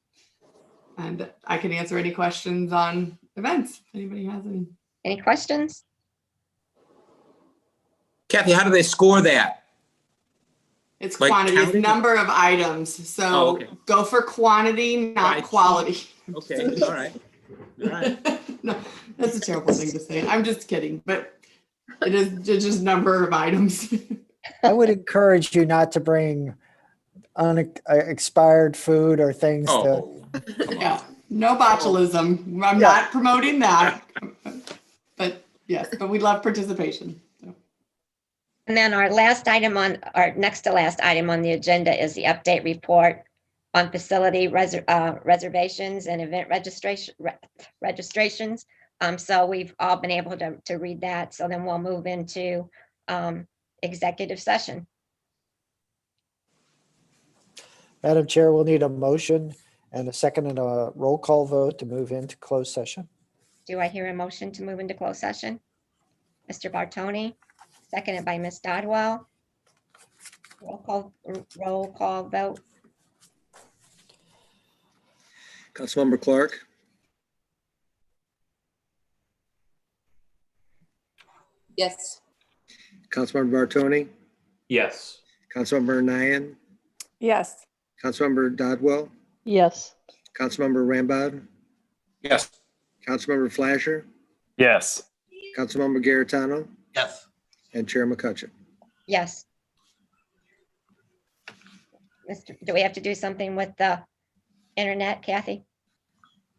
and I can answer any questions on events. If anybody has any. Any questions? Kathy, how do they score that? It's Like quantity, it's counting? number of items. So okay. go for quantity, not Right. quality. Okay, all right. No, that's a terrible thing to say. I'm just kidding. But It's just number of items. I would encourage you not to bring expired food or things that, Oh, come Yeah, on. no botulism. I'm Yeah. not promoting that. But yes, but we love participation. So. And then our last item on, our next to last item on the agenda is the update report on facility reservations and event registrations. So we've all been able to read that. So then we'll move into executive session. Madam Chair, we'll need a motion and a second and a roll call vote to move into closed session. Do I hear a motion to move into closed session? Mr. Bartoni, seconded by Ms. Dodwell. Roll call vote. Councilmember Clark, Yes. Councilmember Bartoni, Yes. Councilmember Nyan, Yes. Councilmember Dodwell, Yes. Councilmember Rambo, Yes. Councilmember Flasher, Yes. Councilmember Garitano, Yes. and Chair McCutcheon. Yes. Do we have to do something with the internet, Kathy?